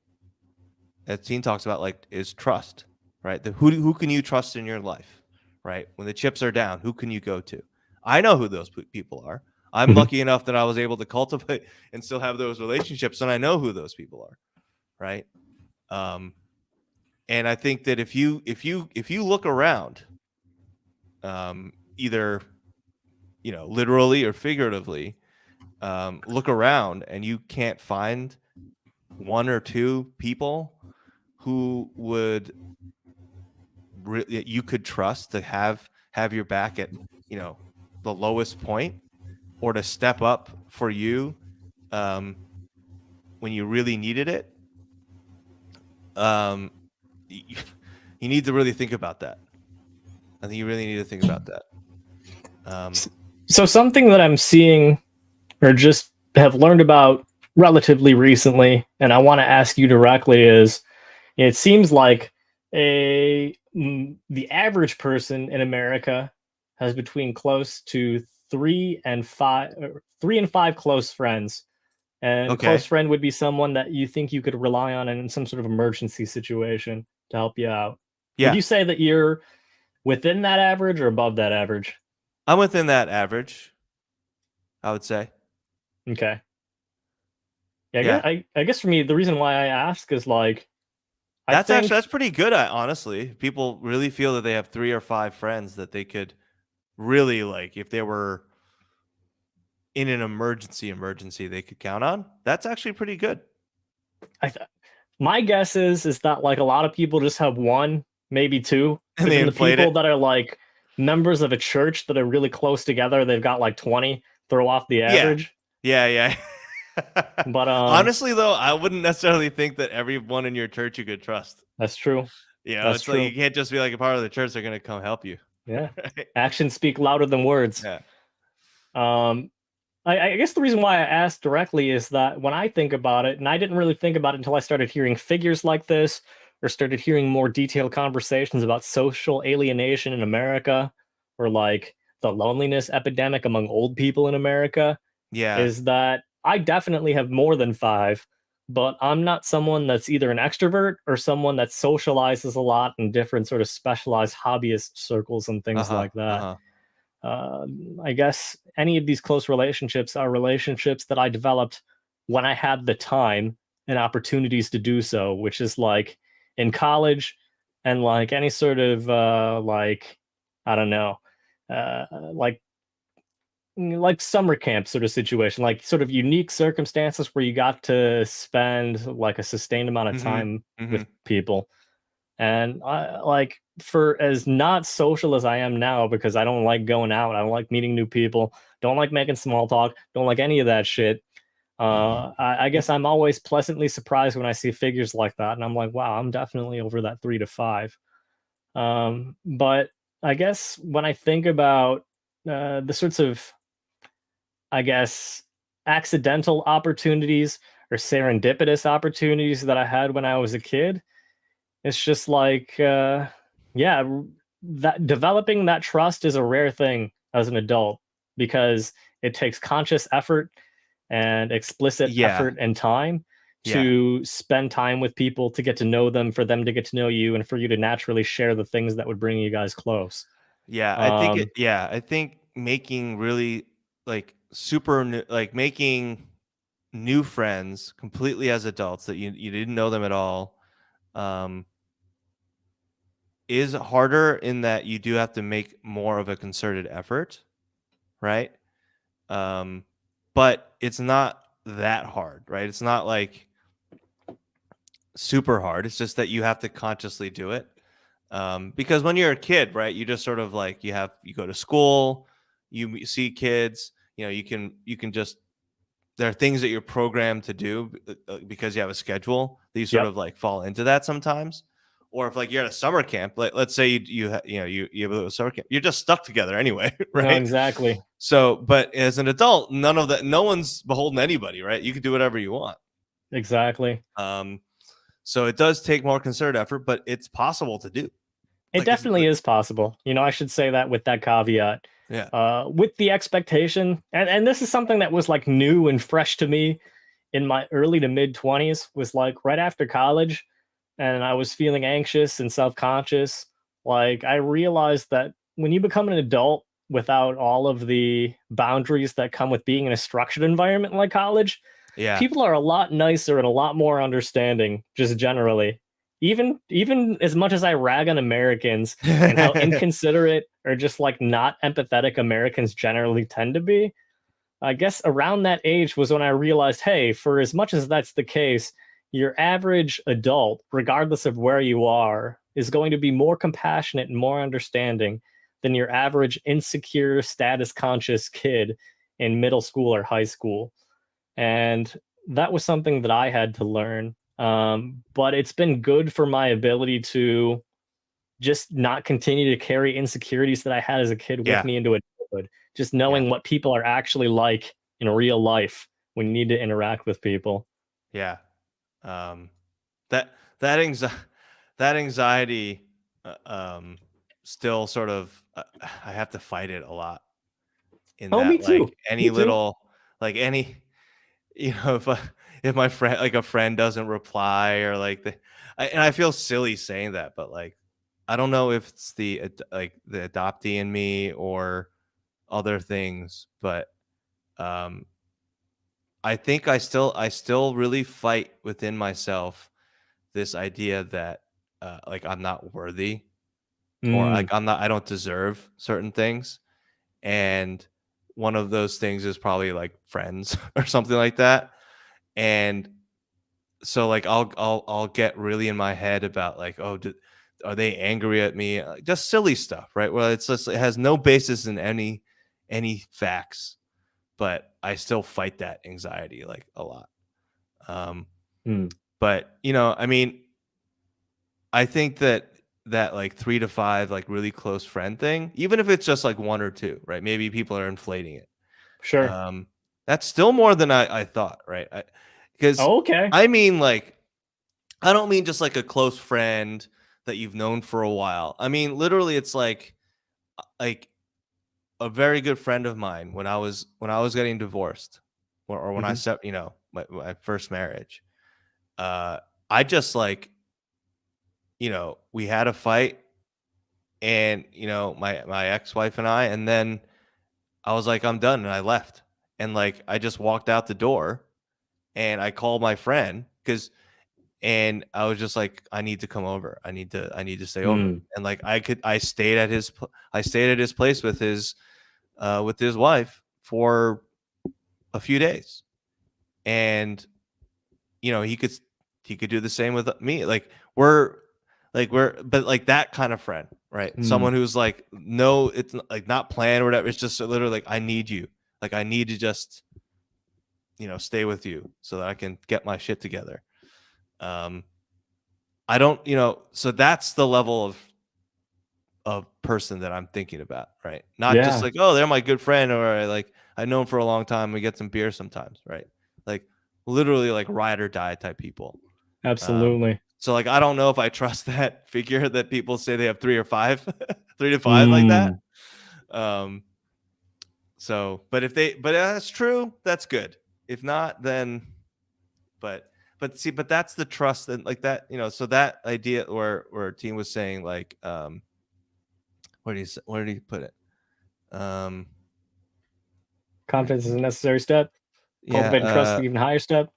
as Teen talks about like is trust, right? Who can you trust in your life, right? When the chips are down, who can you go to? I know who those people are. I'm Hmm. lucky enough that I was able to cultivate and still have those relationships, and I know who those people are, right? Um, and I think that if you look around, either literally or figuratively, look around and you can't find one or two people who would you could trust to have your back at the lowest point or to step up for you um, when you really needed it. um, you, you need to really think about that. I think you really need to think about that. um, So something that I'm seeing or just have learned about relatively recently, and I want to ask you directly is it seems like the average person in America has between close to three and five close friends. And a close okay. friend would be someone that you think you could rely on in some sort of emergency situation to help you out. Would Yeah, you say that you're within that average or above that average? I'm within that average, I would say. Okay. Yeah, Yeah, I guess for me, the reason why I ask is like, I that's think pretty good. Honestly, people really feel that they have 3 or 5 friends that they could really like if they were in an emergency they could count on. That's actually pretty good. I th- my guess is that like a lot of people just have one, maybe two, And but they then the inflate people it. that are like members of a church that are really close together, they've got like 20, throw off the Yeah. average. Yeah, yeah. But Honestly though, I wouldn't necessarily think that everyone in your church you could trust. that's true. That's It's like you true. can't just be like a part of the church, they're gonna come help you. Yeah. Right? Actions speak louder than words. Yeah. Um I guess the reason why I asked directly is that when I think about it, and I didn't really think about it until I started hearing figures like this, or started hearing more detailed conversations about social alienation in America, or like the loneliness epidemic among old people in America, Yeah. is that I definitely have more than five, but I'm not someone that's either an extrovert or someone that socializes a lot in different sort of specialized hobbyist circles and things Uh-huh. like that. Uh-huh. uh, I guess any of these close relationships are relationships that I developed when I had the time and opportunities to do so, which is like in college and like any sort of like I don't know, uh, like like summer camp sort of situation, like sort of unique circumstances where you got to spend like a sustained amount of Mhm. time with Mhm. people. And I like for as not social as I am now, because I don't like going out, I don't like meeting new people, don't like making small talk, don't like any of that shit. I guess I'm always pleasantly surprised when I see figures like that, and I'm like, wow, I'm definitely over that 3 to 5. But I guess when I think about the sorts of, I guess, accidental opportunities or serendipitous opportunities that I had when I was a kid, it's just like, yeah, that developing that trust is a rare thing as an adult because it takes conscious effort and explicit Yeah. effort and time Yeah. to spend time with people, to get to know them, for them to get to know you, and for you to naturally share the things that would bring you guys close. Yeah, Um, I think making really, like, super new, like, making new friends completely as adults that you didn't know them at all, um, is harder in that you do have to make more of a concerted effort, right? Um, but it's not that hard, right? It's not, like, super hard, it's just that you have to consciously do it. Because when you're a kid, right, you just sort of like you go to school, see kids, you can just there are things that you're programmed to do because you have a schedule that you sort yep, of like fall into that sometimes. Or if like you're at a summer camp, like let's say you have a summer camp, you're just stuck together anyway, no, right? exactly, So, but as an adult, none of that, no one's beholden to anybody, right? You can do whatever you want. exactly. Um, so it does take more concerted effort, but it's possible to do. It Like it's definitely is possible. I should say that with that caveat. yeah. With the expectation, and this is something that was like new and fresh to me in my early to mid 20s, was like right after college, and I was feeling anxious and self-conscious. Like I realized that when you become an adult without all of the boundaries that come with being in a structured environment like college, Yeah. people are a lot nicer and a lot more understanding just generally. Even as much as I rag on Americans and how inconsiderate or just like not empathetic Americans generally tend to be, I guess around that age was when I realized, hey, for as much as that's the case, your average adult, regardless of where you are, is going to be more compassionate and more understanding than your average insecure, status conscious kid in middle school or high school. And that was something that I had to learn. But it's been good for my ability to just not continue to carry insecurities that I had as a kid with Yeah. me into adulthood. Just Yeah. knowing what people are actually like in real life when you need to interact with people. Yeah. Um, that that anxiety that anxiety still sort of I have to fight it a lot in Oh, me that like too. any Me too. little like any if my friend like a friend doesn't reply or like and I feel silly saying that, but like I don't know if it's like the adoptee in me or other things, but um I think I still really fight within myself this idea that like I'm not worthy or like Mm, I don't deserve certain things. And one of those things is probably like friends or something like that. And so like I'll get really in my head about like, oh, are they angry at me? Just silly stuff, right? Well, it's just it has no basis in any facts, but I still fight that anxiety like a lot. Um, mm. but I mean, I think that like 3 to 5 like really close friend thing, even if it's just like 1 or 2, right? Maybe people are inflating it. Sure. Um, That's still more than I thought, right? Because Oh, okay. I mean, like, I don't mean just like a close friend that you've known for a while. I mean, literally, it's like a very good friend of mine when I was getting divorced, or when I Hmm. set, my first marriage. Uh, I just like, we had a fight, and my ex wife and I, and then I was like, I'm done, and I left, and like I just walked out the door, and I called my friend because and I was just like, I need to come over. I need to stay over. Mm. And like I stayed at his place with his wife for a few days. And he could do the same with me. We're but like that kind of friend, right? Mm. Someone who's like, no, it's like not planned or whatever. It's just literally like, I need you. Like I need to just, stay with you so that I can get my shit together. Um I don't, so that's the level of person that I'm thinking about, right? Not just Yeah, like, oh, they're my good friend, or I know them for a long time. We get some beer sometimes, right? Like literally like ride or die type people. absolutely. So like I don't know if I trust that figure that people say they have three or five, 3 to 5 like that. Mm. Um, but that's true, that's good. If not, then but but that's the trust and like that, so that idea where Team was saying like where did he put it? Um, Confidence is a necessary step. yeah, Cultivating trust is an even higher step.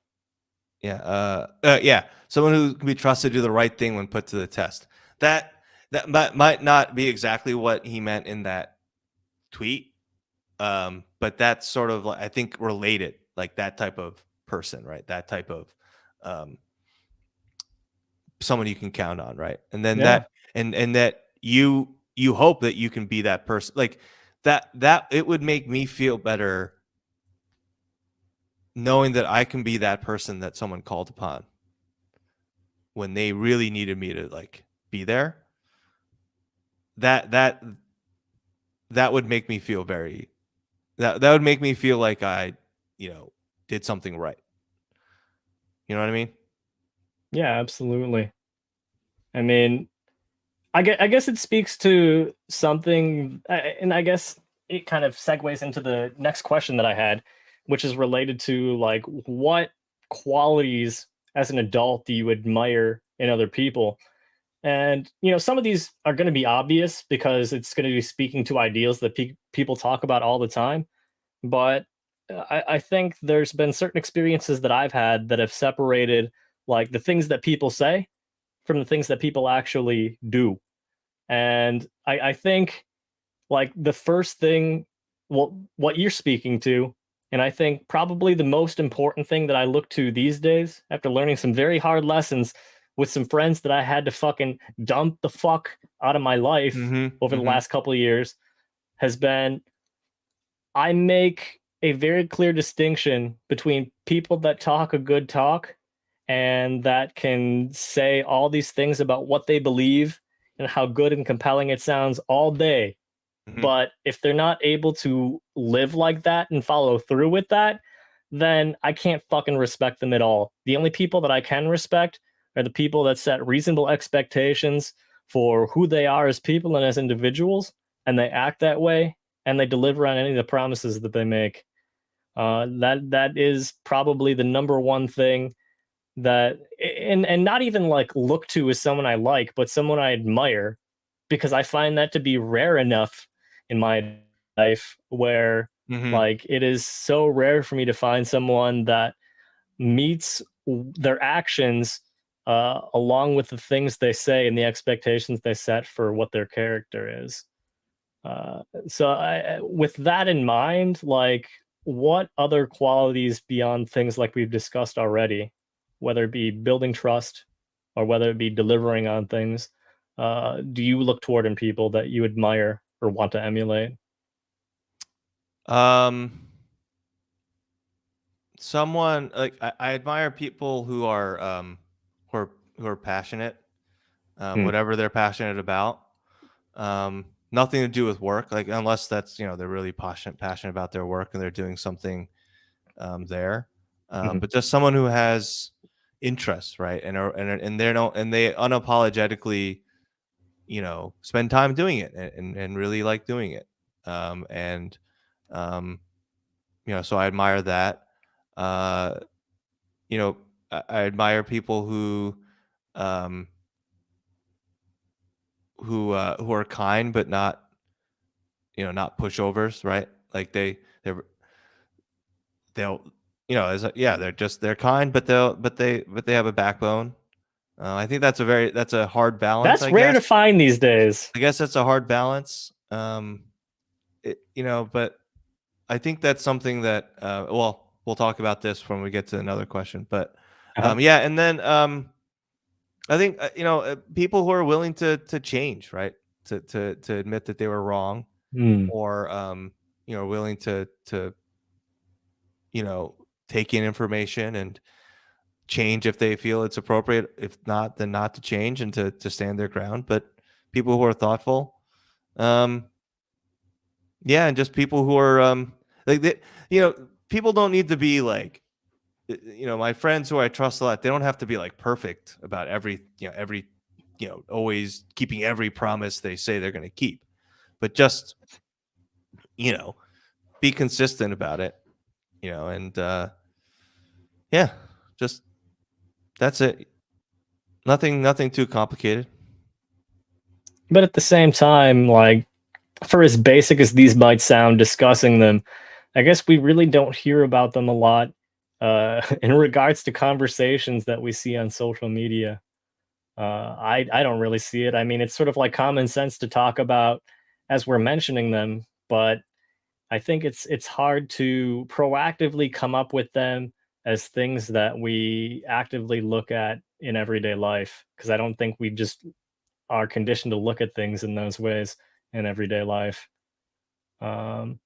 yeah. Someone who can be trusted to do the right thing when put to the test. That might not be exactly what he meant in that tweet, but that's sort of like, I think, related, like that type of person, right? That type of um, someone you can count on, right? And then Yeah. that you hope that you can be that person, like that it would make me feel better knowing that I can be that person that someone called upon when they really needed me to like be there. That that that would make me feel very that would make me feel like I, you know, did something right. You know what I mean? Yeah, absolutely. I mean, I guess it speaks to something, and I guess it kind of segues into the next question that I had, which is related to like what qualities as an adult do you admire in other people? And some of these are going to be obvious because it's going to be speaking to ideals that people talk about all the time. But I think there's been certain experiences that I've had that have separated like the things that people say from the things that people actually do. And I think like the first thing, well, what you're speaking to, and I think probably the most important thing that I look to these days, after learning some very hard lessons with some friends that I had to fucking dump the fuck out of my life Mhm. over the Mhm. last couple of years, has been I make a very clear distinction between people that talk a good talk and that can say all these things about what they believe and how good and compelling it sounds all day. Mhm. But if they're not able to live like that and follow through with that, then I can't fucking respect them at all. The only people that I can respect are the people that set reasonable expectations for who they are as people and as individuals, and they act that way, and they deliver on any of the promises that they make. That is probably the number one thing that, and not even like look to as someone I like, but someone I admire, because I find that to be rare enough in my life where Mhm. like it is so rare for me to find someone that meets their actions along with the things they say and the expectations they set for what their character is. With that in mind, like, what other qualities beyond things like we've discussed already, whether it be building trust or whether it be delivering on things, do you look toward in people that you admire or want to emulate? Um, someone like I admire people who are passionate, Hmm. whatever they're passionate about. Nothing to do with work, like unless that's, they're really passionate about their work and they're doing something there, Mhm. but just someone who has interests, right? And they're no and they unapologetically, spend time doing it, and really like doing it. And um, so I admire that. Uh, I admire people um, who are kind but not pushovers, right? Like they'll they're kind, but they have a backbone. I think that's a hard balance, That's I rare guess. to find these days. I guess that's a hard balance. But I think that's something that, well, we'll talk about this when we get to another question. But Uh-huh. yeah, and then I think people who are willing to change, right? To admit that they were wrong, Mm. or willing to take in information and change if they feel it's appropriate. If not, then not to change, and to stand their ground. But people who are thoughtful, um, yeah, and just people who are like they, people don't need to be like, my friends who I trust a lot. They don't have to be like perfect about every always keeping every promise they say they're going to keep, but just you know be consistent about it. And yeah, just that's it. Nothing too complicated. But at the same time, like, for as basic as these might sound, discussing them, I guess we really don't hear about them a lot in regards to conversations that we see on social media. I don't really see it. I mean, it's sort of like common sense to talk about as we're mentioning them, but I think it's hard to proactively come up with them as things that we actively look at in everyday life, because I don't think we just are conditioned to look at things in those ways in everyday life. Um,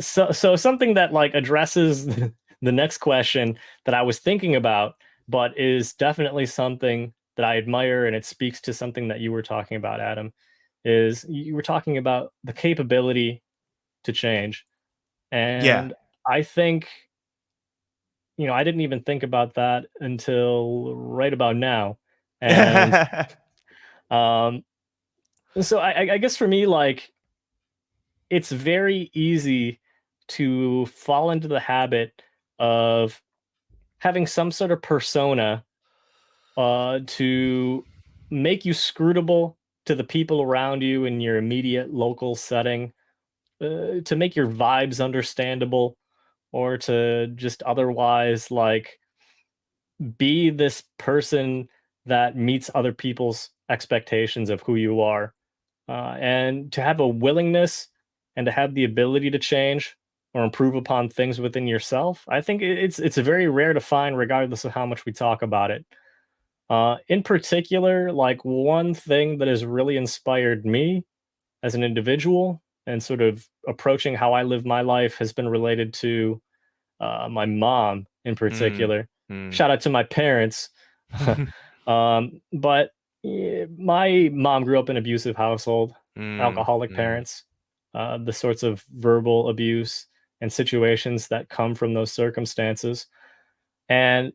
so something that like addresses the next question that I was thinking about, but is definitely something that I admire, and it speaks to something that you were talking about, Adam. Is you were talking about the capability to change, Yeah. and I think I didn't even think about that until right about now, and um, so I guess for me, like, it's very easy to fall into the habit of having some sort of persona to make you scrutable to the people around you in your immediate local setting, to make your vibes understandable, or to just otherwise like be this person that meets other people's expectations of who you are, and to have a willingness and to have the ability to change or improve upon things within yourself. I think it's very rare to find, regardless of how much we talk about it. In particular, like, one thing that has really inspired me as an individual and sort of approaching how I live my life has been related to my mom in mm, particular. mm, Shout out to my parents. But my mom grew up in an abusive household, mm, alcoholic mm. parents, the sorts of verbal abuse and situations that come from those circumstances. And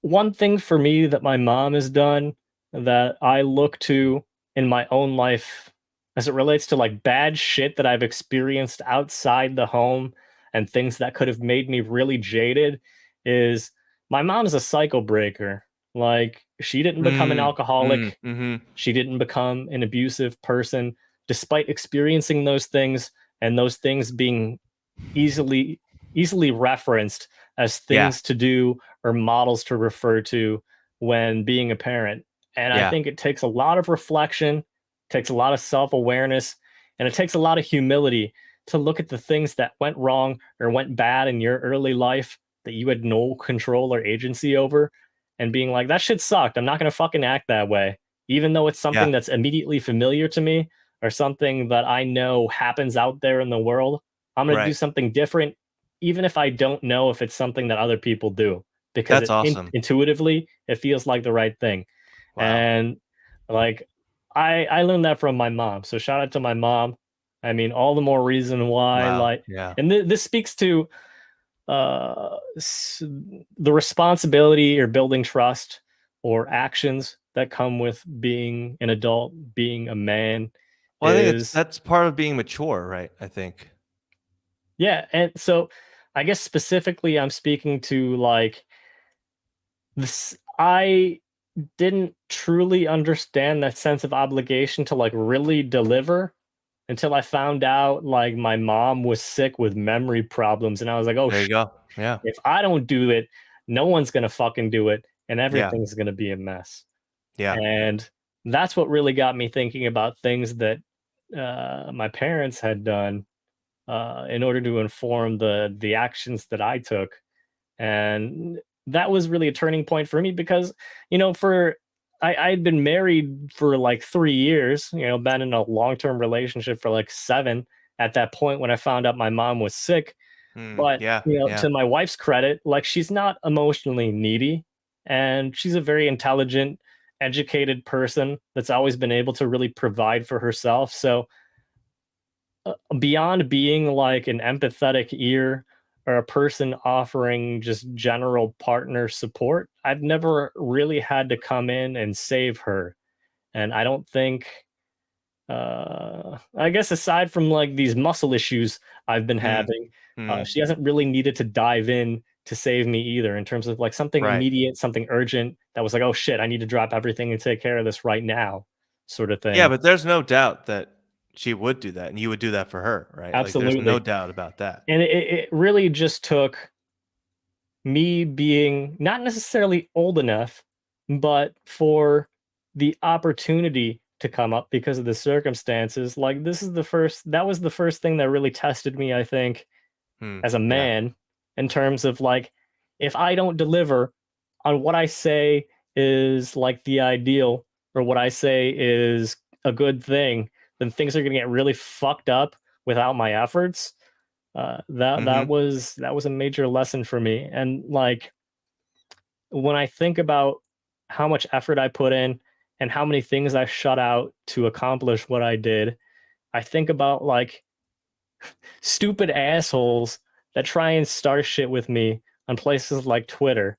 one thing for me that my mom has done that I look to in my own life as it relates to like bad shit that I've experienced outside the home and things that could have made me really jaded is my mom's a cycle breaker. Like, she didn't become an Mm, mm, alcoholic, mhm. she didn't become an abusive person despite experiencing those things, and those things being easily easily referenced as Yeah, things to do or models to refer to when being a parent. And I yeah, think it takes a lot of reflection, takes a lot of self-awareness, and it takes a lot of humility to look at the things that went wrong or went bad in your early life that you had no control or agency over, and being like, that shit sucked. I'm not going to fucking act that way. Even though it's yeah, something that's immediately familiar to me or something that I know happens out there in the world, I'm going to do right. something different, even if I don't know if it's something that other people do, because That's awesome. intuitively it feels like the right thing. Wow. And like, I learned that from my mom. So shout out to my mom. I mean, all the more reason why, Wow. like, Yeah. and this speaks to. the responsibility or building trust or actions that come with being an adult, being a man Well, I think it's is, that's part of being mature, right? I think. yeah. And so I guess specifically I'm speaking to like this. I didn't truly understand that sense of obligation to like really deliver until I found out like my mom was sick with memory problems. And I was like, oh, There you go. Yeah. if I don't do it, no one's going to fucking do it. And Yeah. everything's going to be a mess. Yeah. And that's what really got me thinking about things that my parents had done in order to inform the actions that I took. And that was really a turning point for me because, for I'd been married for like 3 years, been in a long term relationship for like seven at that point when I found out my mom was sick. But, Yeah. Yeah. to my wife's credit, like she's not emotionally needy and she's a very intelligent, educated person that's always been able to really provide for herself. So, beyond being like an empathetic ear or a person offering just general partner support, I've never really had to come in and save her. And I don't think, I guess aside from like these muscle issues I've been Mm. having, Mm. she hasn't really needed to dive in to save me either in terms of like something Right. immediate, something urgent that was like, oh shit, I need to drop everything and take care of this right now, sort of Yeah, thing. but there's no doubt that she would do that, and you would do that for her, right? Like, there's no Absolutely. doubt about that. And it really just took me being not necessarily old enough, but for the opportunity to come up because of the circumstances. Like that was the first thing that really tested me, I think, as a Yeah. man in terms of like, if I don't deliver on what I say is like the ideal or what I say is a good thing, then things are going to get really fucked up without my efforts. Mhm. That was a major lesson for me. And like when I think about how much effort I put in and how many things I shut out to accomplish what I did, I think about like stupid assholes that try and start shit with me on places like Twitter.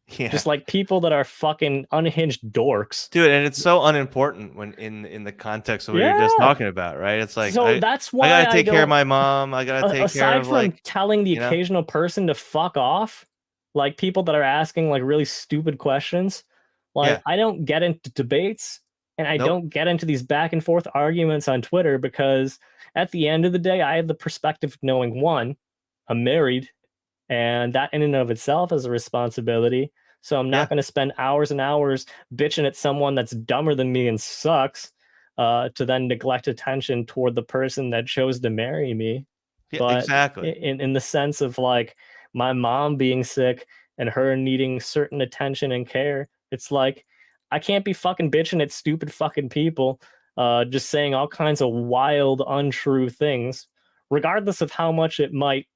Yeah. Just like people that are fucking unhinged dorks. Dude, and it's so unimportant when in the context of what you're just Yeah. talking about, right? It's like, So that's I why gotta I take care of don't, my mom, I gotta take care aside of, from like, telling the you know? occasional person to fuck off, like people that are asking like really stupid questions, like Yeah. I don't get into debates and I Nope. don't get into these back and forth arguments on Twitter because at the end of the day, I have the perspective of knowing one, I'm married, and that in and of itself is a responsibility. So I'm not Yeah. going to spend hours and hours bitching at someone that's dumber than me and sucks to then neglect attention toward the person that chose to marry me. Yeah, But exactly. in the sense of like my mom being sick and her needing certain attention and care, it's like I can't be fucking bitching at stupid fucking people, just saying all kinds of wild, untrue things, regardless of how much it might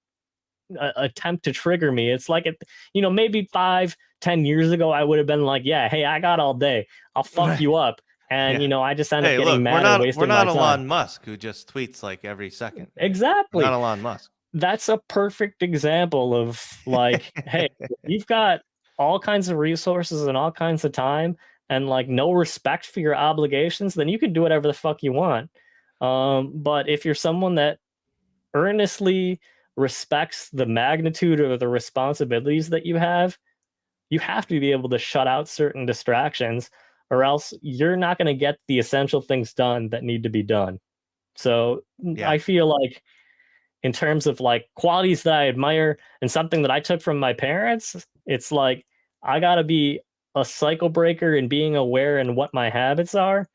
attempt to trigger me. It's like maybe 5, 10 years ago, I would have been like, yeah, hey, I got all day. I'll fuck Right. you up. And, Yeah. I just end up Hey, getting look, mad or we're wasting my not time. Elon Musk who just tweets, like, every second, right? We're not Exactly. Elon Musk. That's a perfect example of like, hey, if you've got all kinds of resources and all kinds of time and like no respect for your obligations, then you can do whatever the fuck you want. But if you're someone that earnestly respects the magnitude of the responsibilities that you have to be able to shut out certain distractions, or else you're not going to get the essential things done that need to be done. So Yeah. I feel like in terms of like qualities that I admire and something that I took from my parents, it's like I got to be a cycle breaker in being aware in what my habits are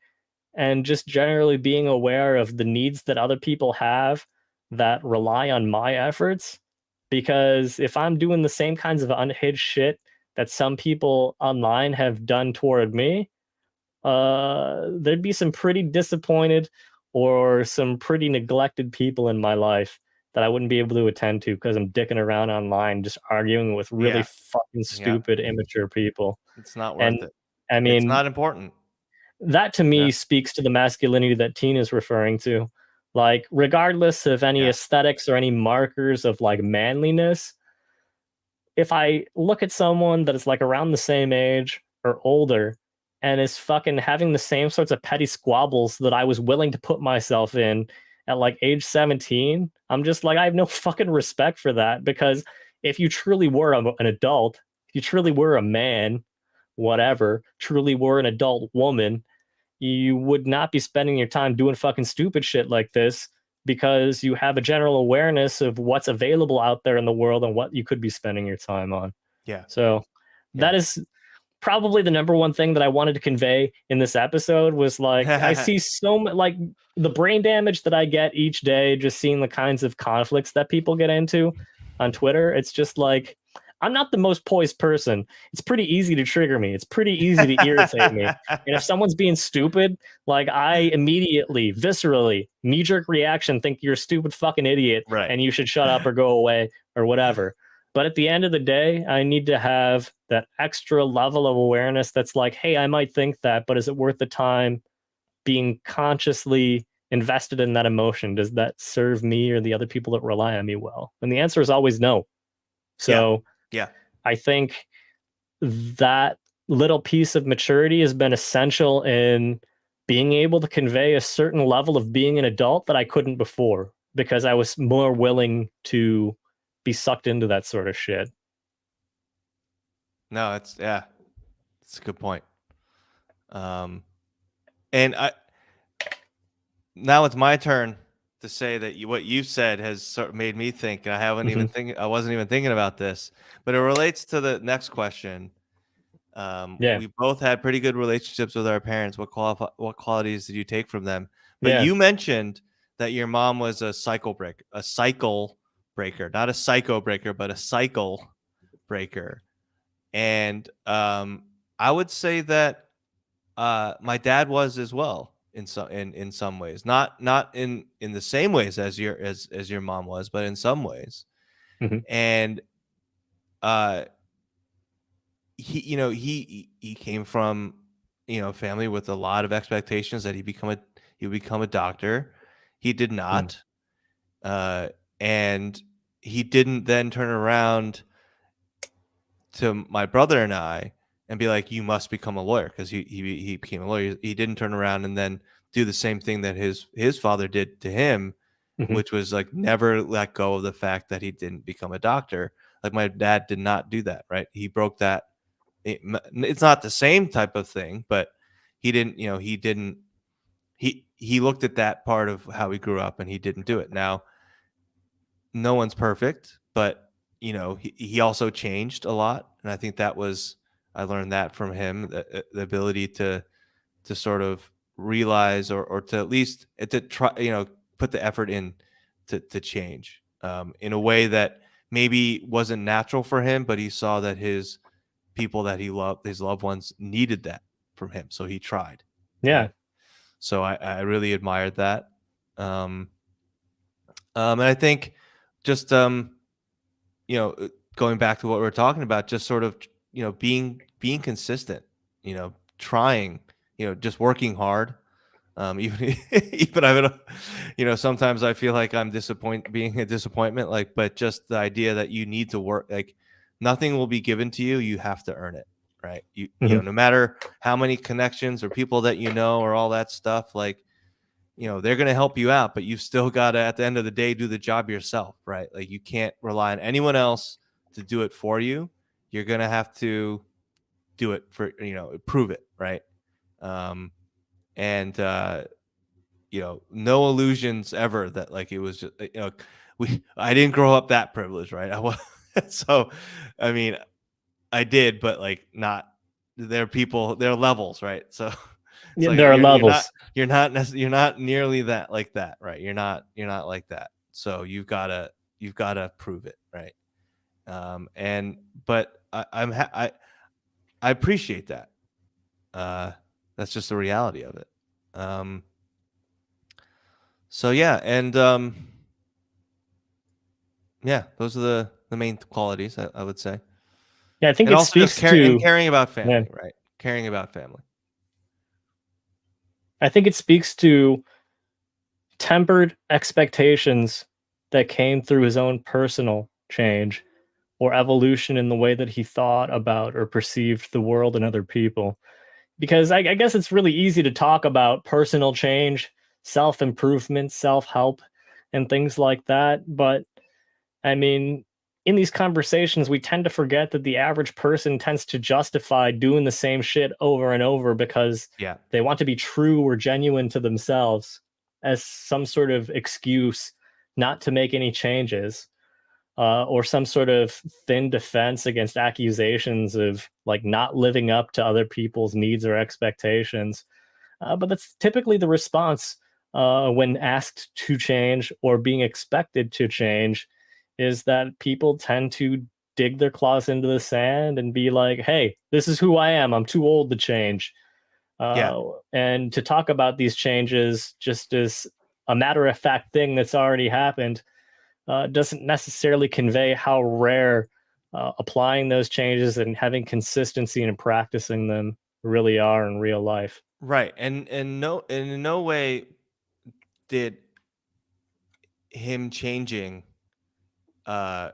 and just generally being aware of the needs that other people have that rely on my efforts. Because if I'm doing the same kinds of unhinged shit that some people online have done toward me, there'd be some pretty disappointed or some pretty neglected people in my life that I wouldn't be able to attend to because I'm dicking around online, just arguing with really Yeah. fucking Yeah. stupid, immature people. It's not worth And it. I It's mean, not important. that to Yeah. me speaks to the masculinity that Teen is referring to. Like, regardless of any Yeah. aesthetics or any markers of like manliness, if I look at someone that is like around the same age or older and is fucking having the same sorts of petty squabbles that I was willing to put myself in at like age 17, I'm just like, I have no fucking respect for that. Because if you truly were an adult, if you truly were a man, whatever, truly were an adult woman, you would not be spending your time doing fucking stupid shit like this, because you have a general awareness of what's available out there in the world and what you could be spending your time on. Yeah. So Yeah. that is probably the number one thing that I wanted to convey in this episode was like, I see so much, like the brain damage that I get each day just seeing the kinds of conflicts that people get into on Twitter. It's just like, I'm not the most poised person. It's pretty easy to trigger me. It's pretty easy to irritate me. And if someone's being stupid, like I immediately, viscerally, knee jerk reaction, think you're a stupid fucking idiot Right. and you should shut up or go away or whatever. But at the end of the day, I need to have that extra level of awareness that's like, hey, I might think that, but is it worth the time being consciously invested in that emotion? Does that serve me or the other people that rely on me well? And the answer is always no. Yeah. So Yeah. I think that little piece of maturity has been essential in being able to convey a certain level of being an adult that I couldn't before, because I was more willing to be sucked into that sort of shit. No, it's yeah. It's a good point. And now it's my turn to say that what you said has sort of made me think. I haven't even I wasn't even thinking about this, but it relates to the next question. Yeah. We both had pretty good relationships with our parents. What qualities did you take from them? But Yeah. you mentioned that your mom was a cycle breaker, not a psycho breaker, but a cycle breaker. And I would say that my dad was as well in some ways, not in the same ways as your mom was, but in some ways. Mhm. And uh, he came from a family with a lot of expectations that he would become a doctor. He did Mm. not, and he didn't then turn around to my brother and I and be like, "You must become a lawyer," because he became a lawyer. He didn't turn around and then do the same thing that his father did to him, Mhm. which was like never let go of the fact that he didn't become a doctor. Like my dad did not do that, right? He broke that. It's not the same type of thing, but he didn't. He didn't. He looked at that part of how he grew up and he didn't do it. Now, no one's perfect, but he also changed a lot, and I think I learned that from him, the ability to sort of realize or to at least to try, put the effort in to change in a way that maybe wasn't natural for him, but he saw that his people that he loved, his loved ones, needed that from him, so he tried, Yeah. right? So I really admired that. um and I think just going back to what we are talking about, just sort of being consistent, trying, just working hard. Even even I would, sometimes I feel like I'm being a disappointment. Like, but just the idea that you need to work, like nothing will be given to you. You have to earn it, right? Mhm. No matter how many connections or people that or all that stuff, like they're going to help you out, but you've still got to, at the end of the day, do the job yourself, right? Like you can't rely on anyone else to do it for you. You're going to have to do it for, prove it, right? Um, and no illusions ever that like it was just, I didn't grow up that privileged, right? I was, so, I mean, I did, but like not, there are people, there are levels, right? So it's Yeah, like there are levels. you're not nearly that like that, right? You're not like that. So you've gotta prove it, right? And but I appreciate that. Uh, that's just the reality of it. Um, so yeah, and yeah, those are the main qualities I would say, Yeah, I think and it also just speaks to caring about yeah, family, right? Caring about family. I think it speaks to tempered expectations that came through his own personal change, or evolution in the way that he thought about or perceived the world and other people. Because I guess it's really easy to talk about personal change, self improvement, self help, and things like that. But I mean, in these conversations, we tend to forget that the average person tends to justify doing the same shit over and over because Yeah. they want to be true or genuine to themselves as some sort of excuse not to make any changes, or some sort of thin defense against accusations of like not living up to other people's needs or expectations. But that's typically the response when asked to change or being expected to change, is that people tend to dig their claws into the sand and be like, hey, this is who I am. I'm too old to change. Yeah. And to talk about these changes just as a matter of fact thing that's already happened doesn't necessarily convey how rare applying those changes and having consistency in practicing them really are in real life. Right. And in no way did him changing uh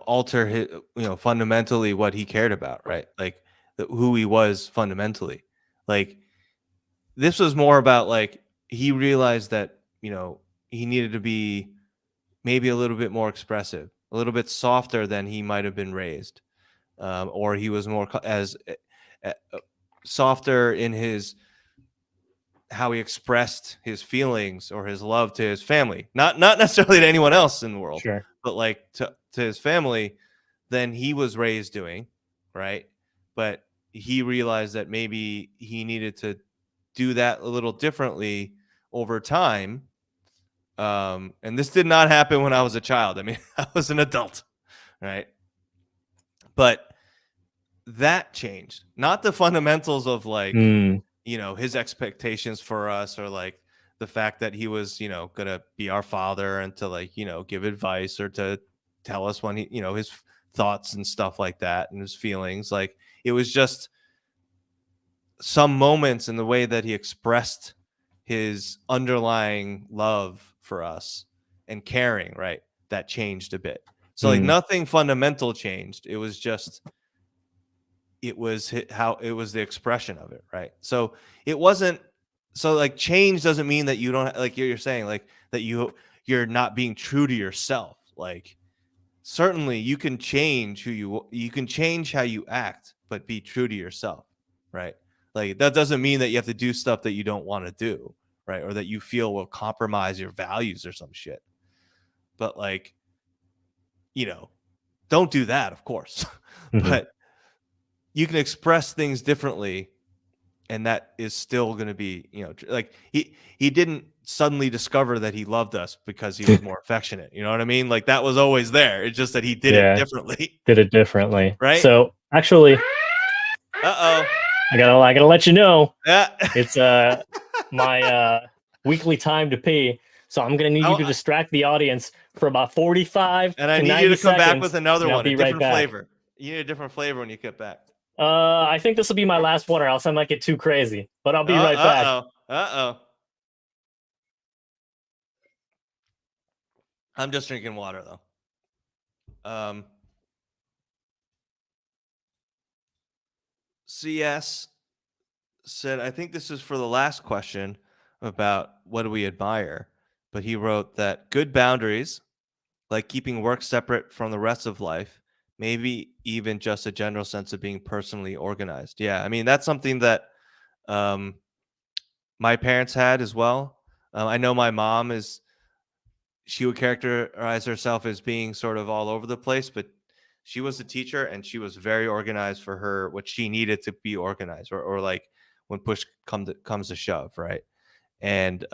alter his, fundamentally what he cared about, right? Like who he was fundamentally. Like this was more about like he realized that, he needed to be maybe a little bit more expressive, a little bit softer than he might have been raised. Or he was more softer in his how he expressed his feelings or his love to his family, not necessarily to anyone else in the world, Sure. but like to his family, than he was raised doing, right? But he realized that maybe he needed to do that a little differently over time. And this did not happen when I was a child. I mean, I was an adult, right? But that changed, not the fundamentals of like, Mm, his expectations for us, or like the fact that he was, gonna be our father and to like, give advice or to tell us when he, his thoughts and stuff like that and his feelings. Like it was just some moments in the way that he expressed his underlying love for us and caring, right? That changed a bit. So like mm, nothing fundamental changed. It was just how it was the expression of it, right? So it wasn't, so like change doesn't mean that you don't, like you're saying, like that you're not being true to yourself. Like certainly you can change you can change how you act, but be true to yourself, right? Like that doesn't mean that you have to do stuff that you don't want to do, right? Or that you feel will compromise your values or some shit. But like, you know, don't do that, of course. mhm. But you can express things differently, and that is still going to be, like he didn't suddenly discover that he loved us because he was more affectionate. You know what I mean? Like that was always there. It's just that he did it Yeah, differently. did it differently. Right? So actually, Uh-oh. I gotta let you know Yeah. it's my weekly time to pee. So I'm gonna need you to I, distract the audience for about 45 and I to need you 90 to come back with seconds, another and I'll one, a be right different back. flavor. You need a different flavor when you get back. I think this will be my last one, or else I might get too crazy. But I'll be right back. Uh-oh. Uh-oh. I'm just drinking water though. CS said, I think this is for the last question about what do we admire, but he wrote that good boundaries, like keeping work separate from the rest of life, maybe even just a general sense of being personally organized. Yeah, I mean that's something that um, my parents had as well. I know my mom is, she would characterize herself as being sort of all over the place, but she was a teacher and she was very organized for her what she needed to be organized, or like when push comes to shove, right? And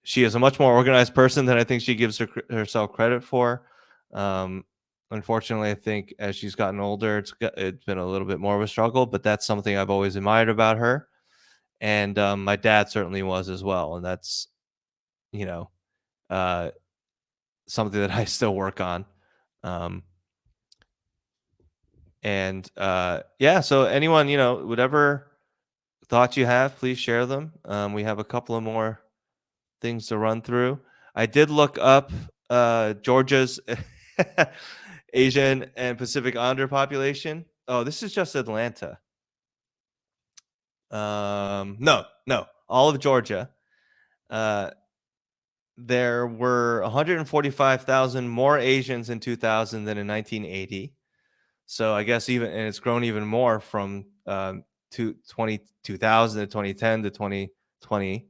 she is a much more organized person than I think she gives herself credit for. Um, Unfortunately, I think as she's gotten older, it's been a little bit more of a struggle, but that's something I've always admired about her. And my dad certainly was as well, and that's, you know uh, something that I still work on. Um, and yeah, so anyone, whatever thoughts you have, please share them. We have a couple of more things to run through. I did look up Georgia's Asian and Pacific Islander population. Oh, this is just Atlanta. No, all of Georgia. Uh, there were 145,000 more Asians in 2000 than in 1980. So I guess even, and it's grown even more from 2000 to 2010 to 2020.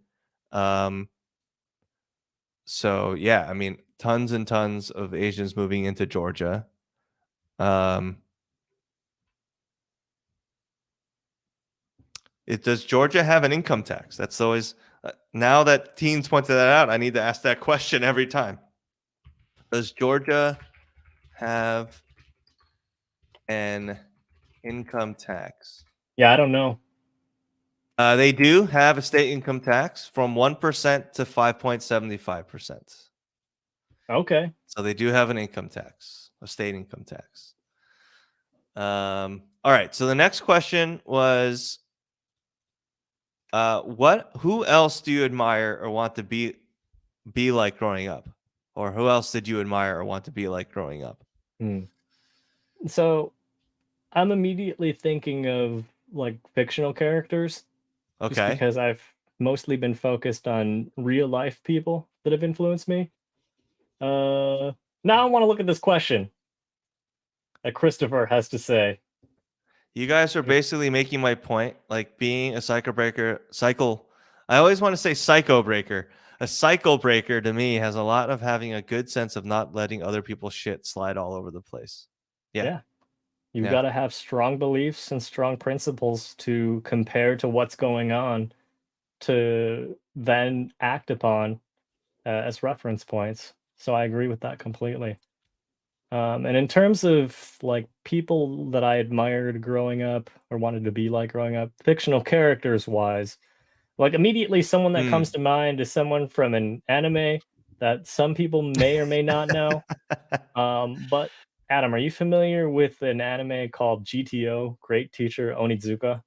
So yeah, I mean, tons and tons of Asians moving into Georgia. Does Georgia have an income tax? That's always now that teens pointed that out, I need to ask that question every time. Does Georgia have an income tax? Yeah, I don't know. They do have a state income tax from 1% to 5.75%. Okay. So they do have an income tax, a state income tax. All right. So the next question was, who else do you admire or want to be like growing up? Or who else did you admire or want to be like growing up? So I'm immediately thinking of like fictional characters, just Okay. because I've mostly been focused on real life people that have influenced me. Now I want to look at this question that Christopher has to say. You guys are basically making my point, like being a cycle. I always want to say psycho breaker. A cycle breaker to me has a lot of having a good sense of not letting other people's shit slide all over the place. Yeah. Yeah, you've Yeah. got to have strong beliefs and strong principles to compare to what's going on to then act upon as reference points. So I agree with that completely. And in terms of like people that I admired growing up or wanted to be like growing up, fictional characters wise, like immediately someone that comes Mm. to mind is someone from an anime that some people may or may not know. But Adam, are you familiar with an anime called GTO, Great Teacher Onizuka?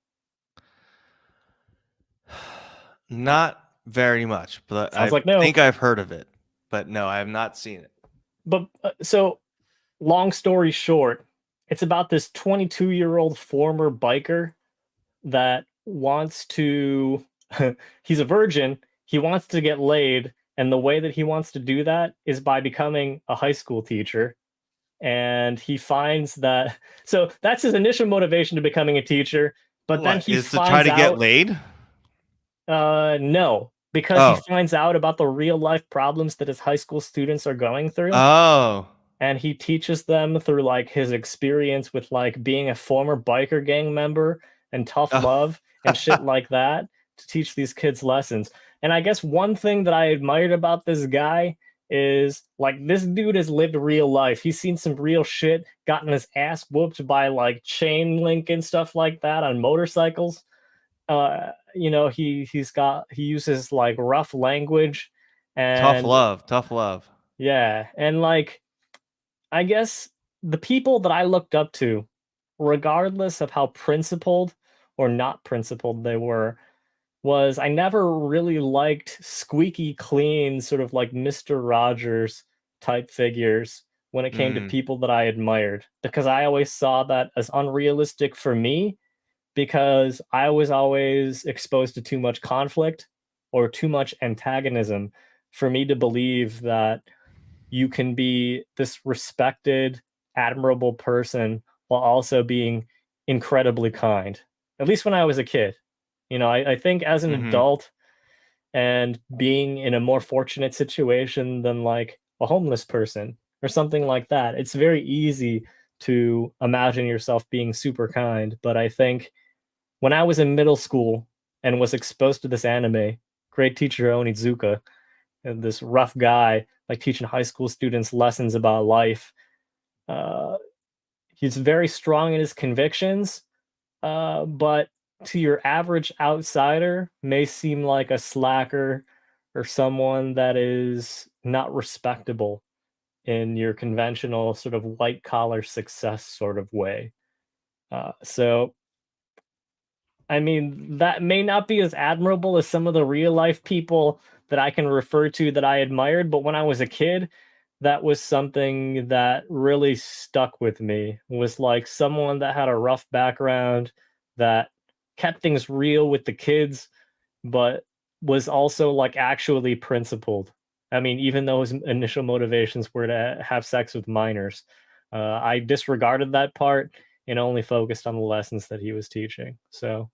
Not very much, but Sounds I like no. think I've heard of it. But no, I have not seen it. But so long story short, it's about this 22-year-old former biker that wants to he's a virgin, he wants to get laid, and the way that he wants to do that is by becoming a high school teacher. And he finds that so that's his initial motivation to becoming a teacher, but then What he is to try finds to get out laid? no, because he Oh. finds out about the real life problems that his high school students are going through, Oh. and he teaches them through like his experience with like being a former biker gang member and tough Oh. love and shit like that to teach these kids lessons. And I guess one thing that I admired about this guy is like this dude has lived real life. He's seen some real shit, gotten his ass whooped by like chain link and stuff like that on motorcycles. He uses like rough language Tough and love. Tough love. yeah, and like I guess the people that I looked up to, regardless of how principled or not principled they were, was I never really liked squeaky clean, sort of like Mr. Rogers type figures when it came to Mm. people that I admired, because I always saw that as unrealistic for me because I was always exposed to too much conflict or too much antagonism for me to believe that you can be this respected, admirable person while also being incredibly kind. At least when I was a kid. I think as an Mm-hmm. adult and being in a more fortunate situation than like a homeless person or something like that, it's very easy to imagine yourself being super kind. But I think when I was in middle school and was exposed to this anime, Great Teacher Onizuka, and this rough guy like teaching high school students lessons about life. Uh, he's very strong in his convictions, but to your average outsider, may seem like a slacker or someone that is not respectable in your conventional sort of white collar success sort of way. So I mean, that may not be as admirable as some of the real life people that I can refer to that I admired, but when I was a kid, that was something that really stuck with me, was like someone that had a rough background, that kept things real with the kids, but was also like actually principled. I mean, even though his initial motivations were to have sex with minors, I disregarded that part and only focused on the lessons that he was teaching. So,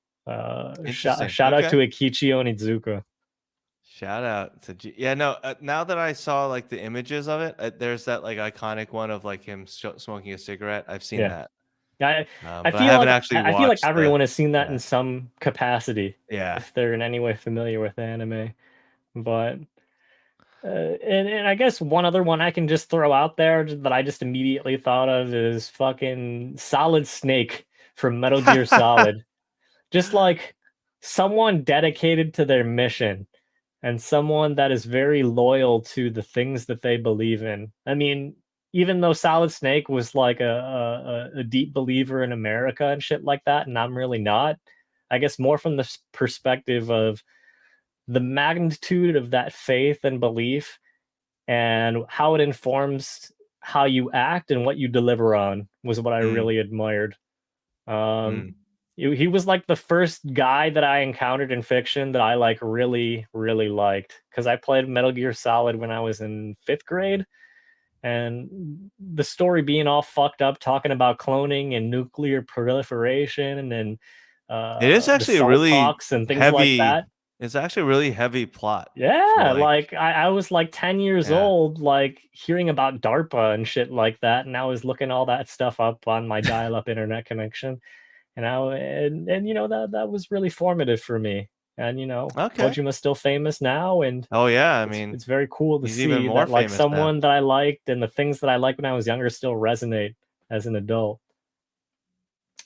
Interesting. shout out to Okay. Ikichi Onizuka. Shout out to yeah, no, now that I saw like the images of it, there's that like iconic one of like him smoking a cigarette. I've seen Yeah, that. I I But I feel haven't like actually I feel like watched the everyone has seen that in yeah. some capacity Yeah. if they're in any way familiar with anime. But and I guess one other one I can just throw out there that I just immediately thought of is fucking Solid Snake from Metal Gear Solid. Just like someone dedicated to their mission and someone that is very loyal to the things that they believe in. I mean, even though Solid Snake was like a deep believer in America and shit like that, and I'm really not, I guess more from the perspective of the magnitude of that faith and belief and how it informs how you act and what you deliver on was what I Mm, really admired. mm. He was like the first guy that I encountered in fiction that I like really, really liked because I played Metal Gear Solid when I was in fifth grade, and the story being all fucked up, talking about cloning and nuclear proliferation and It is the actually a salt really talks and things like heavy that. it's actually a really heavy plot for Yeah, like like I was like 10 years yeah. old, like hearing about DARPA and shit like that, and I was looking all that stuff up on my dial-up internet connection. And you know that was really formative for me. And you know, Okay. Kojima's still famous now, and Oh yeah, I it's mean, it's very cool to he's even see more that like famous now. someone that I liked and the things that I liked when I was younger still resonate as an adult.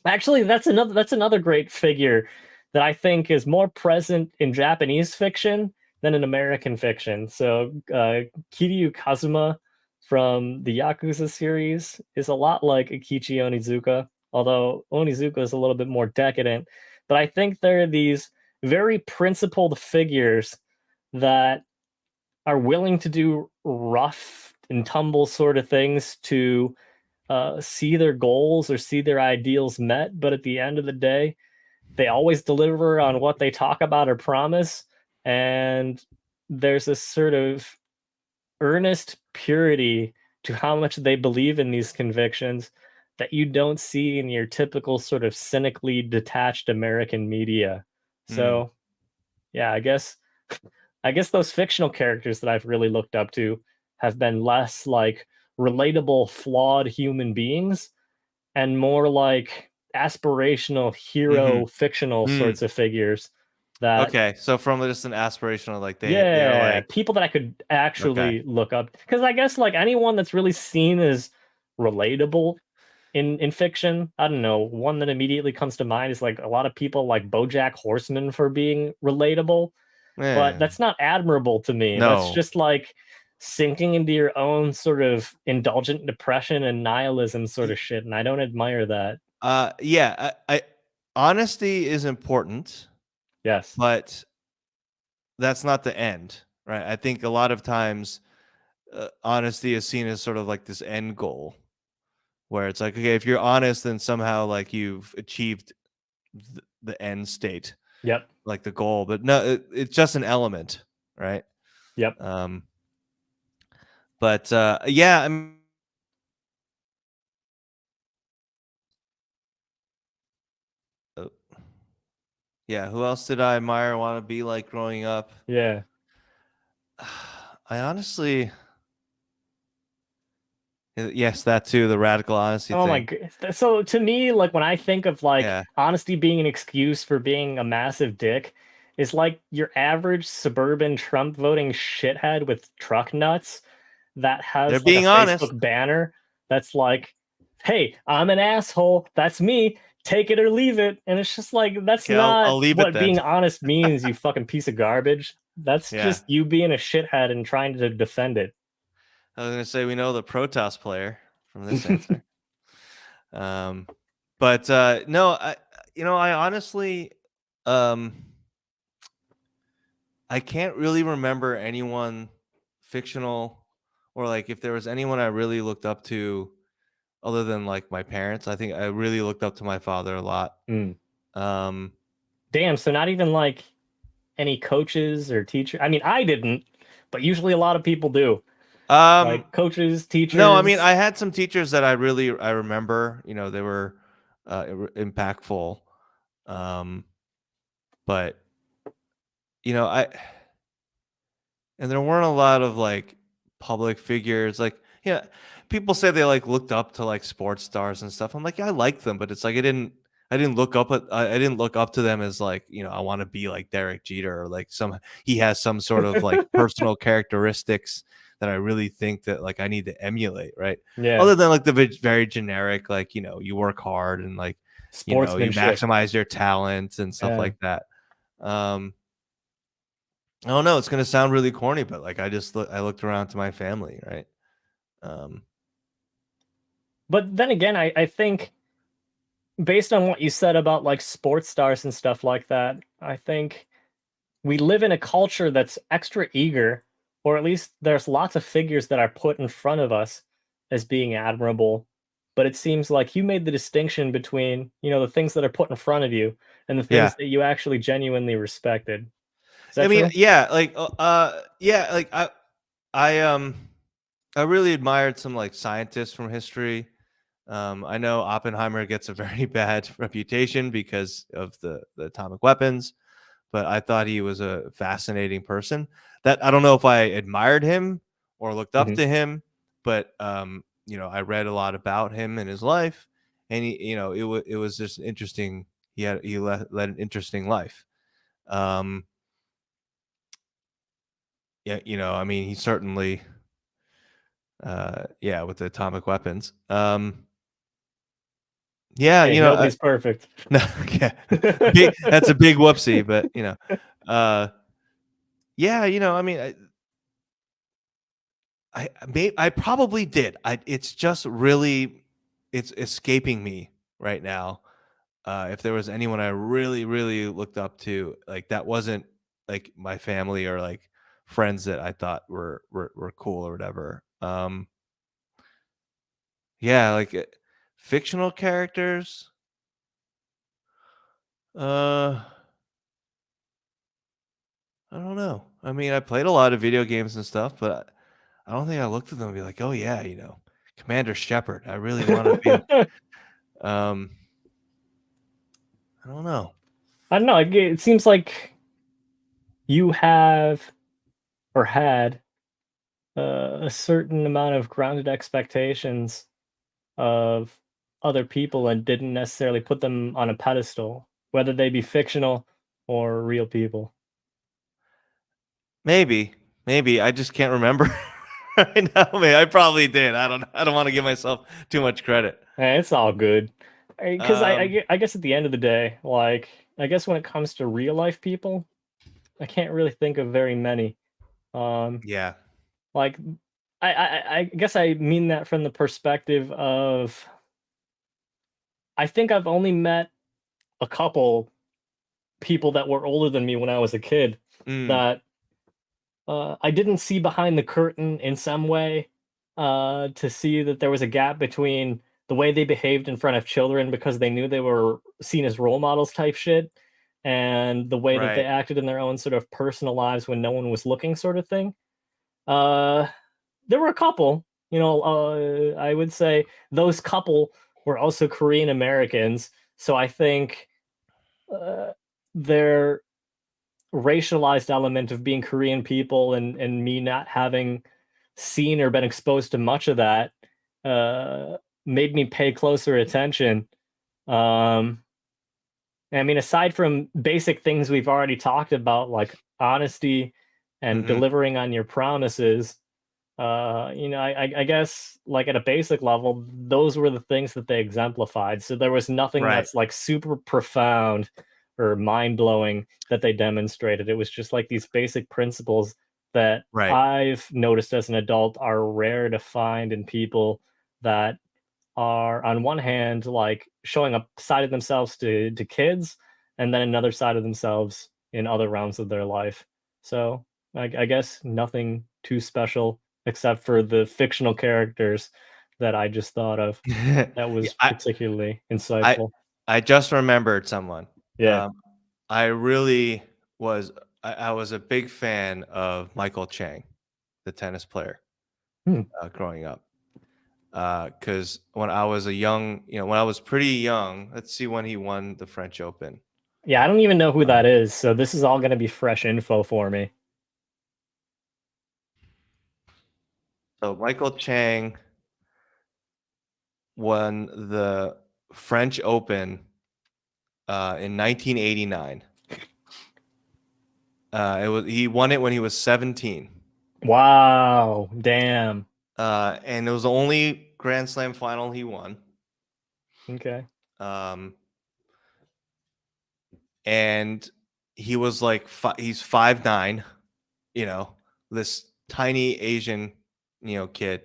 Actually, that's another great figure that I think is more present in Japanese fiction than in American fiction. So, Kiryu Kazuma from the Yakuza series is a lot like Ikichi Onizuka, although Onizuka is a little bit more decadent. But I think there are these very principled figures that are willing to do rough and tumble sort of things to see their goals or see their ideals met, but at the end of the day, they always deliver on what they talk about or promise. And there's a sort of earnest purity to how much they believe in these convictions that you don't see in your typical sort of cynically detached American media. Mm, So, yeah, I guess those fictional characters that I've really looked up to have been less like relatable, flawed human beings and more like aspirational hero mhm, fictional mm. sorts of figures that Okay, so from just an aspirational, like they're yeah, like people that I could okay. actually look up because I guess like anyone that's really seen as relatable in fiction, I don't know, one that immediately comes to mind is like a lot of people like BoJack Horseman for being relatable, but Yeah. that's not admirable to me. That's No. just like sinking into your own sort of indulgent depression and nihilism sort Y of shit, and I don't admire that. yeah, I honesty is important, Yes. but that's not the end, right? I think a lot of times, honesty is seen as sort of like this end goal where it's like, okay, if you're honest, then somehow like you've achieved the end state, Yep. like the goal. But no, it's just an element, right? Yep. Um, but yeah, I mean, uh, yeah. Who else did I admire, want to be like growing up? Yeah. I honestly, yes, that too, the radical honesty Oh my thing. god. So to me, like when I think of like Yeah, honesty being an excuse for being a massive dick, is like your average suburban Trump voting shithead with truck nuts that they're has like a being honest. Facebook banner that's like, "Hey, I'm an asshole. That's me. Take it or leave it." And it's just like that's Okay, not I'll leave it what then. being honest means, you fucking piece of garbage. That's Yeah, just you being a shithead and trying to defend it. I was gonna say we know the Protoss player from this answer. Um, but no, I honestly, um, I can't really remember anyone fictional or like if there was anyone I really looked up to other than like my parents, I think I really looked up to my father a lot. Mm. Um, Damn, so not even like any coaches or teacher. I mean, I didn't, but usually a lot of people do. um, Like coaches, no, I mean teachers. I had some teachers that I remember. You know, they were impactful. Um, but you know, I and there weren't a lot of like public figures. Like, yeah, people say they like looked up to like sports stars and stuff. I'm like, yeah, I like them, but it's like I didn't look up I didn't look up to them as like, you know, I want to be like Derek Jeter, or like some he has some sort of like personal characteristics that I really think that like I need to emulate, right? Yeah, Other than like the very generic, like, you know, you work hard and like, you know, you sportsmanship. maximize your talents and stuff Yeah. like that. Um, I don't know. It's gonna sound really corny, but like I looked around to my family, right? Um, But then again, I think based on what you said about like sports stars and stuff like that, I think we live in a culture that's extra eager, or at least there's lots of figures that are put in front of us as being admirable. But it seems like you made the distinction between, the things that are put in front of you and the yeah. things that you actually genuinely respected. Is I that mean, true? yeah, like, yeah, like I, I really admired some like scientists from history. I know Oppenheimer gets a very bad reputation because of the atomic weapons, but I thought he was a fascinating person. That I don't know if I admired him or looked up Mhm. to him, but you know, I read a lot about him and his life, and he, you know, it was just interesting. Led an interesting life. Um, yeah, you know, I mean, he certainly, yeah, with the atomic weapons. Yeah, Hey, you know, nobody's perfect. no, yeah, big. That's a big whoopsie, but you know, uh, yeah, you know, I mean, I probably did. It's just really, it's escaping me right now. If there was anyone I really, really looked up to, like that wasn't like my family or like friends that I thought were cool or whatever. Yeah, like fictional characters. Uh, I don't know. I mean, I played a lot of video games and stuff, but I don't think I looked at them and be like, "Oh yeah, you know, Commander Shepard. I really want to be." Um, I don't know. I don't know. It seems like you have or had a certain amount of grounded expectations of other people and didn't necessarily put them on a pedestal, whether they be fictional or real people. Maybe, maybe I just can't remember right now. I mean, I probably did. I don't. I don't want to give myself too much credit. It's all good. Because Um, I guess at the end of the day, like, I guess when it comes to real life people, I can't really think of very many. Um, yeah. like, I guess I mean that from the perspective of I think I've only met a couple people that were older than me when I was a kid Mm, that I didn't see behind the curtain in some way to see that there was a gap between the way they behaved in front of children because they knew they were seen as role models type shit and the way that they right. acted in their own sort of personal lives when no one was looking sort of thing. Uh, there were a couple, I would say those couple were also Korean Americans. So I think uh, their racialized element of being Korean people and me not having seen or been exposed to much of that uh, made me pay closer attention. Um, I mean, aside from basic things we've already talked about, like honesty and Hmm. delivering on your promises, I guess like at a basic level, those were the things that they exemplified. So there was nothing Right. that's like super profound or mind blowing that they demonstrated. It was just like these basic principles that Right. I've noticed as an adult are rare to find in people that are on one hand like showing a side of themselves to kids and then another side of themselves in other realms of their life. So I guess nothing too special except for the fictional characters that I just thought of. That Yeah, was particularly I insightful. I just remembered someone. Yeah. Um, I really was I was a big fan of Michael Chang, the tennis player, Hmm. growing up. Because when I was a young, when I was pretty young, let's see when he won the French Open. Yeah, I don't even know who Um, that is, so this is all gonna be fresh info for me. so Michael Chang won the French Open in 1989. He won it when he was 17. Wow, damn. And it was the only Grand Slam final he won. Okay. Um, and he was like he's 5'9", this tiny Asian, kid,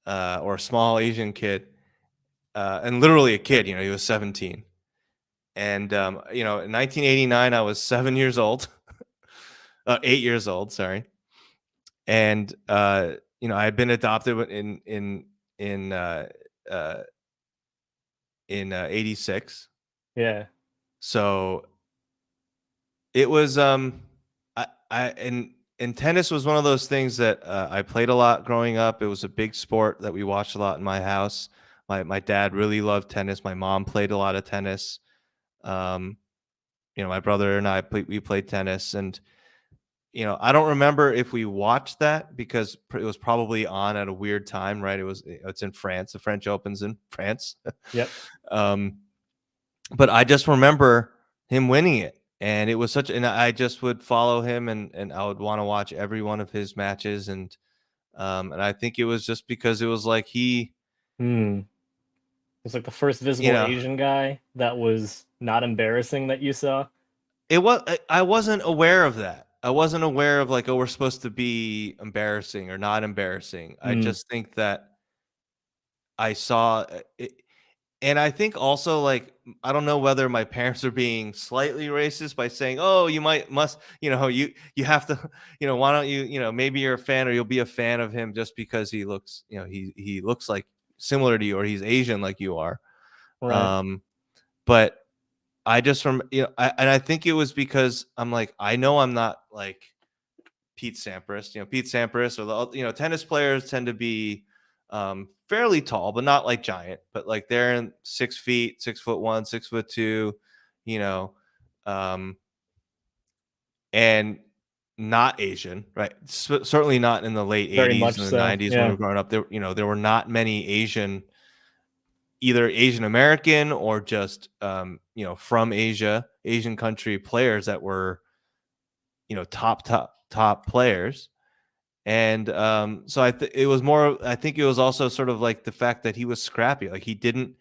or small Asian kid, and literally a kid. He was 17. And in 1989, I was 7 years old, 8 years old, sorry. And I had been adopted uh, in '86. Yeah. So it was I and tennis was one of those things that I played a lot growing up. It was a big sport that we watched a lot in my house. My dad really loved tennis. My mom played a lot of tennis. Um, my brother and we played tennis, and I don't remember if we watched that because it was probably on at a weird time, right? It's in France. The French Open's in France. Yep. um, but I just remember him winning it, and it was and I just would follow him, and I would want to watch every one of his matches, and I think it was just because it was like Hmm. It's like the first you visible know, Asian guy that was not embarrassing that you saw. I wasn't aware of that. I wasn't aware of like, oh, we're supposed to be embarrassing or not embarrassing. I Hmm. just think that I saw it. And I think also, like, I don't know whether my parents are being slightly racist by saying, "Oh, you must, you have to, why don't you, maybe you're a fan or you'll be a fan of him just because he looks, he looks like similar to you or he's Asian like you are." Right. Um, but I just and I think it was because I'm like, I know I'm not like Pete Sampras. Pete Sampras or tennis players tend to be fairly tall, but not like giant. But like they're in 6 feet, 6'1", 6'2", you know, um, and not Asian, right? Certainly not in the late Very '80s much and the so. '90s when we Yeah. were growing up. There were not many either Asian American or just from Asian country players that were top players. And so it was more. I think it was also sort of like the fact that he was scrappy. Like he didn't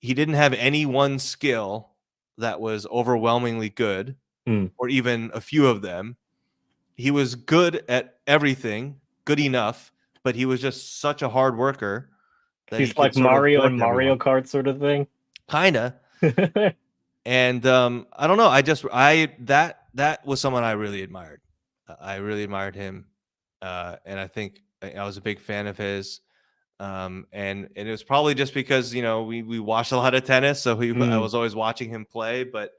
have any one skill that was overwhelmingly good, Hmm. or even a few of them. He was good at everything, good enough, but he was just such a hard worker that he He's could like sort of Mario work and Mario everyone. Kart sort of thing. Kinda. And I don't know. I that was someone I really admired. I really admired him, and I think I was a big fan of his. And it was probably just because we watched a lot of tennis, so I Hmm. was always watching him play, but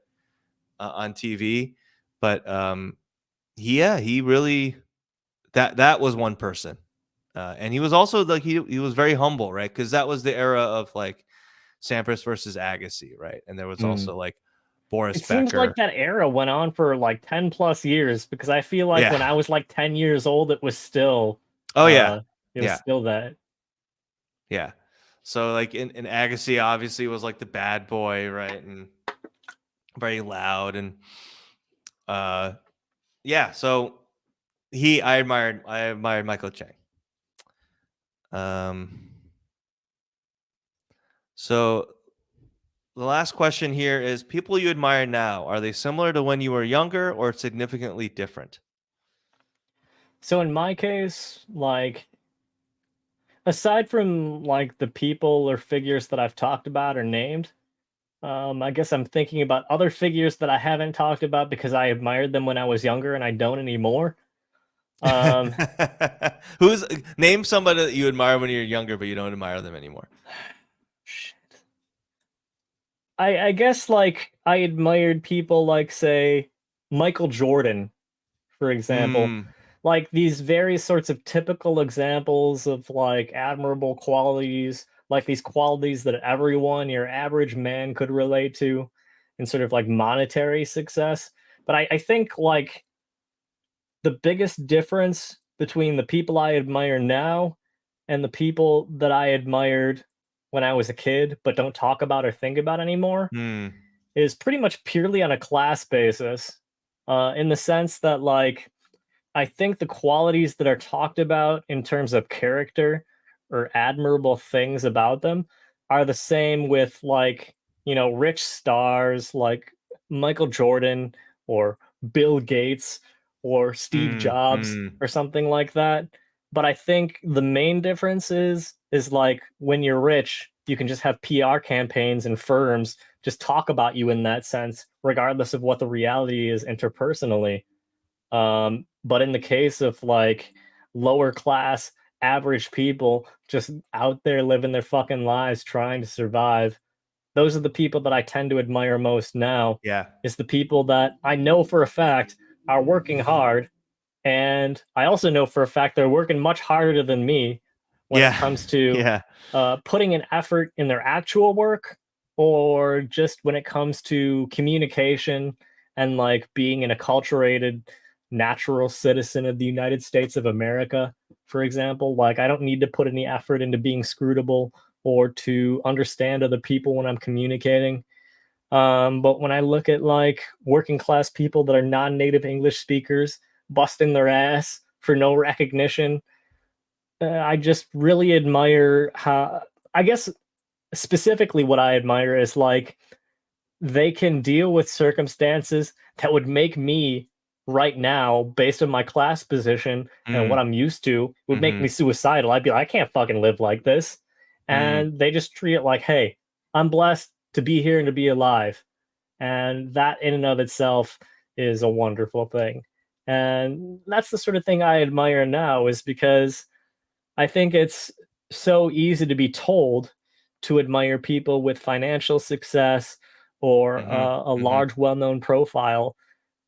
on TV. But yeah, he really that was one person, and he was also like he was very humble, right? Because that was the era of like Sampras versus Agassi, right? And there was Hmm. also like Boris It seems like Becker. that era went on for like 10 plus years because I feel like Yeah. when I was like 10 years old, Oh yeah. uh, it was Yeah. still that. Yeah. So like in Agassi obviously was like the bad boy, right? And very loud and uh yeah, so I admired Michael Chang. Um so the last question here is people you admire now, are they similar to when you were younger or significantly different? So in my case, like aside from like the people or figures that I've talked about or named, I guess I'm thinking about other figures that I haven't talked about because I admired them when I was younger and I don't anymore. Um, Who's name somebody that you admire when you're younger, but you don't admire them anymore? shit. I guess like I admired people like say Michael Jordan, for example. Mm, Like these very sorts of typical examples of like admirable qualities, like these qualities that everyone, your average man could relate to in sort of like monetary success. But I think like the biggest difference between the people I admire now and the people that I admired when I was a kid, but don't talk about or think about anymore, mm, is pretty much purely on a class basis. In the sense that, like, I think the qualities that are talked about in terms of character or admirable things about them are the same with, like, rich stars like Michael Jordan or Bill Gates or Steve Jobs mm. or something like that. But I think the main difference is like when you're rich, you can just have PR campaigns and firms just talk about you in that sense, regardless of what the reality is interpersonally. But in the case of like lower class, average people just out there living their fucking lives trying to survive, those are the people that I tend to admire most now. Yeah, Is the people that I know for a fact are working hard, and I also know for a fact they're working much harder than me when it yeah, comes to yeah, putting an effort in their actual work, or just when it comes to communication and like being an acculturated natural citizen of the United States of America, for example. Like, I don't need to put any effort into being scrutable or to understand other people when I'm communicating. But when I look at like working class people that are non-native English speakers busting their ass for no recognition, I just really admire how, I guess specifically what I admire is like they can deal with circumstances that would make me right now, based on my class position and what mm, I'm used to, would make mm-hmm, me suicidal. I'd be like, I can't fucking live like this. mm, And they just treat it like, hey, I'm blessed to be here and to be alive. And that in and of itself is a wonderful thing. And that's the sort of thing I admire now, is because I think it's so easy to be told to admire people with financial success or mm-hmm, a mm-hmm. large, well known profile.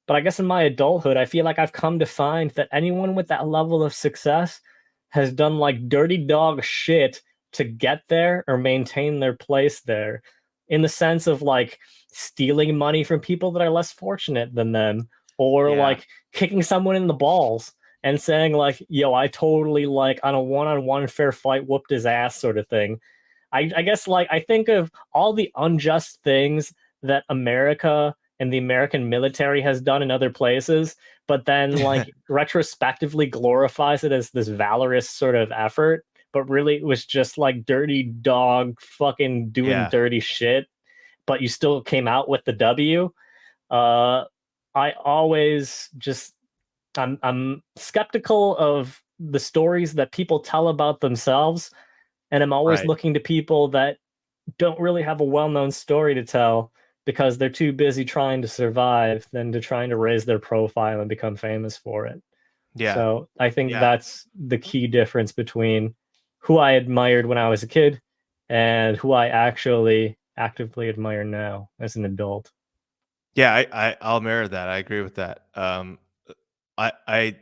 But I guess in my adulthood, I feel like I've come to find that anyone with that level of success has done like dirty dog shit to get there or maintain their place there, in the sense of like stealing money from people that are less fortunate than them, or Yeah, like kicking someone in the balls and saying like, yo, I totally like on a one-on-one fair fight whooped his ass sort of thing. I guess like I think of all the unjust things that America and the American military has done in other places, but then like retrospectively glorifies it as this valorous sort of effort. But really, it was just like dirty dog fucking doing yeah, dirty shit. But you still came out with the W. Uh, I always just I'm skeptical of the stories that people tell about themselves, and I'm always right. looking to people that don't really have a well-known story to tell because they're too busy trying to survive than to trying to raise their profile and become famous for it. Yeah, So I think yeah, that's the key difference between who I admired when I was a kid and who I actually actively admire now as an adult. yeah. I'll mirror that. I agree with that. I I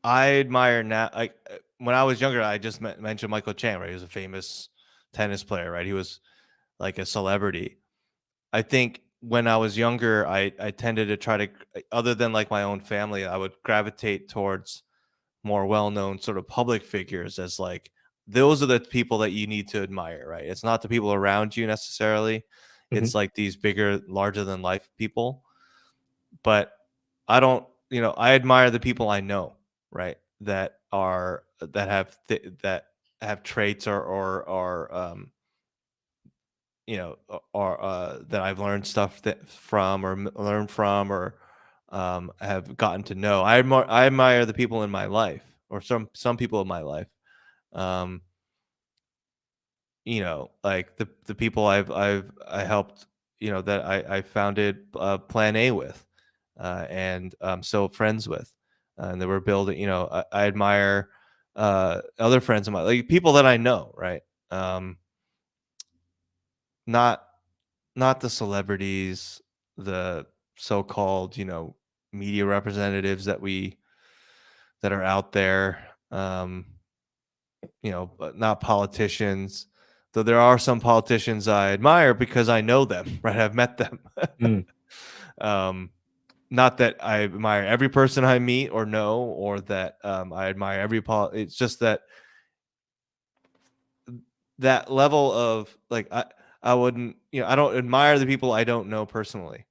I admire now. Like when I was younger, I just mentioned Michael Chang, right? He was a famous tennis player, right? He was like a celebrity. I think when I was younger, I tended to try to, other than like my own family, I would gravitate towards more well-known sort of public figures as like those are the people that you need to admire, right? It's not the people around you necessarily. Mhm. It's like these bigger, larger than life people. But I don't, I admire the people I know, right? That have traits or that I've learned stuff from or learned from or have gotten to know. I admire the people in my life or some people in my life. Um, like the people I helped, that I founded Plan A with, and I'm still friends with. and they were building. I admire other friends of mine, like people that I know, right? Not not the celebrities, the so-called media representatives that are out there. But not politicians. Though there are some politicians I admire because I know them, right? I've met them. Mm. um, Not that I admire every person I meet or know, or that I admire every It's just that level of like I wouldn't, I don't admire the people I don't know personally,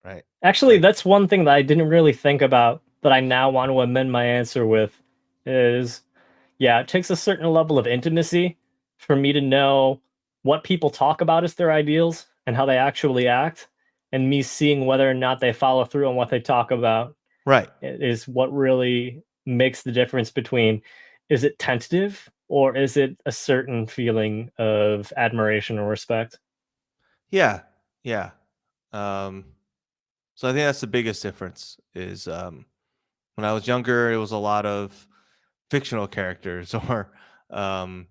right? Actually, Like, that's one thing that I didn't really think about that I now want to amend my answer with is, yeah, it takes a certain level of intimacy for me to know what people talk about as their ideals and how they actually act, and me seeing whether or not they follow through on what they talk about right. is what really makes the difference between, is it tentative or is it a certain feeling of admiration or respect? Yeah. Yeah. Um, so I think that's the biggest difference is when I was younger, it was a lot of fictional characters or um,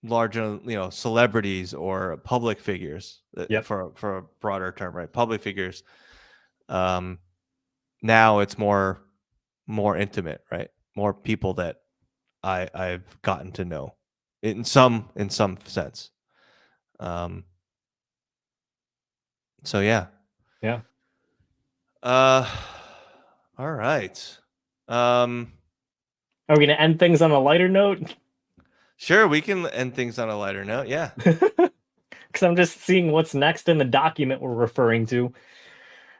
larger, celebrities or public figures, Yep. for a broader term, right? Public figures. Um, Now it's more intimate, right? More people that I've gotten to know in some sense. Um, so yeah. Yeah. Uh, all right. Um, Are we going to end things on a lighter note? sure, we can end things on a lighter note. Yeah. Because I'm just seeing what's next in the document we're referring to.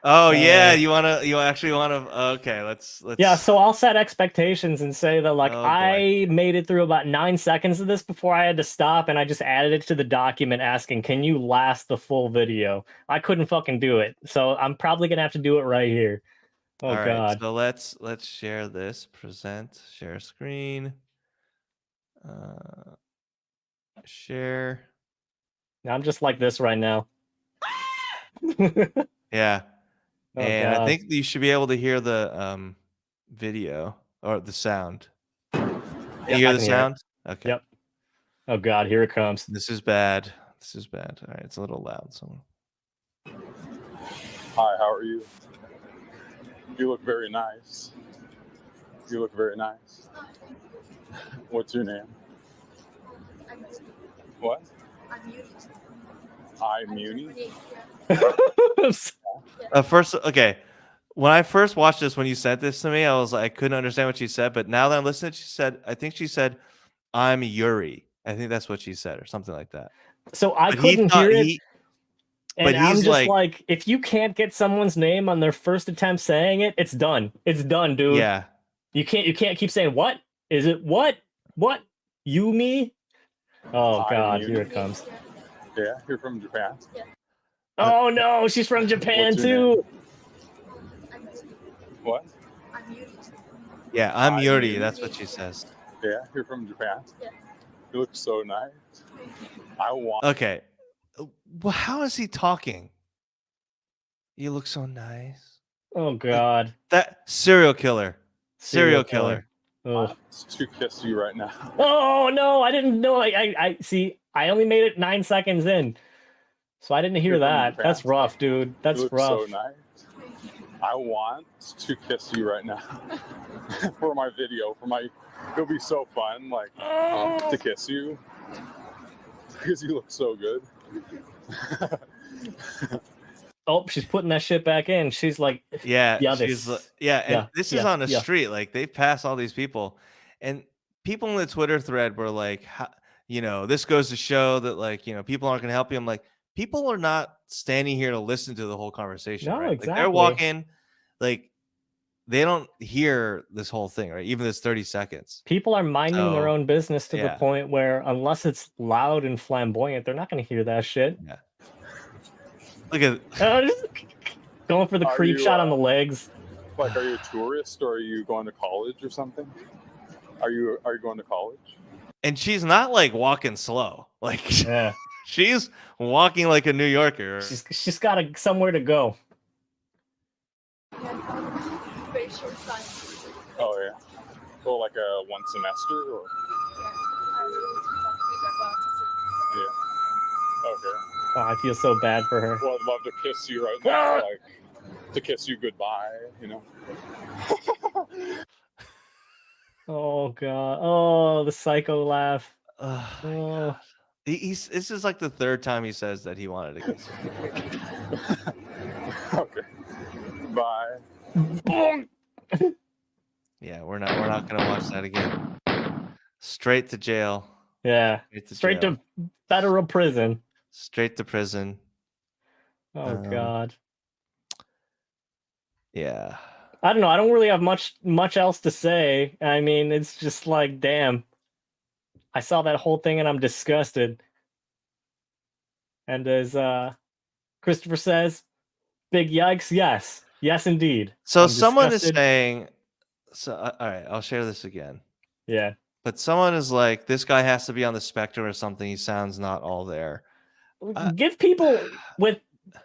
Oh yeah, Uh, you actually wanna, okay, yeah, let's so I'll set expectations and say that, like, oh boy. I made it through about 9 seconds of this before I had to stop, and I just added it to the document asking, can you last the full video? I couldn't fucking do it, so I'm probably gonna have to do it right here. Oh All right, god. so let's share this. Present, share screen, uh, share. I'm just like this right now. Yeah. Oh And I god. think you should be able to hear the video or the sound. Can Yeah, you hear I the can hear it. sound? Okay. Yep. Oh god, here it comes. This is bad. This is bad. All right, it's a little loud. So Hi, how are you? You look very nice. You look very nice. What's your name? What? I'm Muni. first, okay. When I first watched this, when you sent this to me, I was like, I couldn't understand what she said. But now that I'm listening, I think she said, "I'm Yuri." I think that's what she said, or something like that. So I But he couldn't thought hear it, and but I'm he's just like, like, if you can't get someone's name on their first attempt saying it, it's done. It's done, dude. yeah, You can't keep saying, what? Is it what? What? You me? Oh I'm god, Muni. here it comes. Yeah, you're from Japan. Oh no, she's from Japan What's your too. What? yeah, I'm I'm Yuri. Yuri. That's what she says. Yeah, you're from Japan. You look so nice. I want. Okay, well, how is he talking? You look so nice. Oh god. That serial killer. Serial killer. Oh. To kiss you right now. Oh no, I didn't know. I see. I only made it 9 seconds in, so I didn't hear You're from that. Japan. That's rough, dude. You That's look rough. so nice. I want to kiss you right now for my video. It'll be so fun, like to kiss you because you look so good. Oh, she's putting that shit back in. She's like, Yeah, yeah, she's this. yeah, and this is on a yeah. street. Like they pass all these people, and people in the Twitter thread were like, this goes to show that like people aren't going to help you. I'm like, people are not standing here to listen to the whole conversation, No, right? Like they're exactly. walking, like they don't hear this whole thing, right? Even this 30 seconds. People are minding their So, own business to the yeah. point where, unless it's loud and flamboyant, they're not going to hear that shit. Yeah. Look at going for the Are creep you, shot on the legs. Like, are you a tourist or are you going to college or something? Are you going to college? And she's not like walking slow. Like Yeah. she's walking like a New Yorker. She's got somewhere to go. Spatial science. Oh yeah. Well, like a one semester or Yes, I really something about yeah. Okay. Oh, I feel so bad for her. Well, I'd love to kiss you right now, like to kiss you goodbye. You know. Oh god. Oh, the psycho laugh. Oh, my Oh. God. This is like the third time he says that he wanted to kiss you. Okay. Bye. Yeah, we're not gonna watch that again. Straight to jail. Yeah. Straight jail. to federal prison. Straight to prison. Oh god. Yeah. I don't know. I don't really have much else to say. I mean, it's just like, damn. I saw that whole thing and I'm disgusted. And as Christopher says, big yikes. Yes. Yes, indeed. So I'm someone is disgusted. saying, so all right, I'll share this again. Yeah. But someone is like, this guy has to be on the spectrum or something. He sounds not all there. Give people with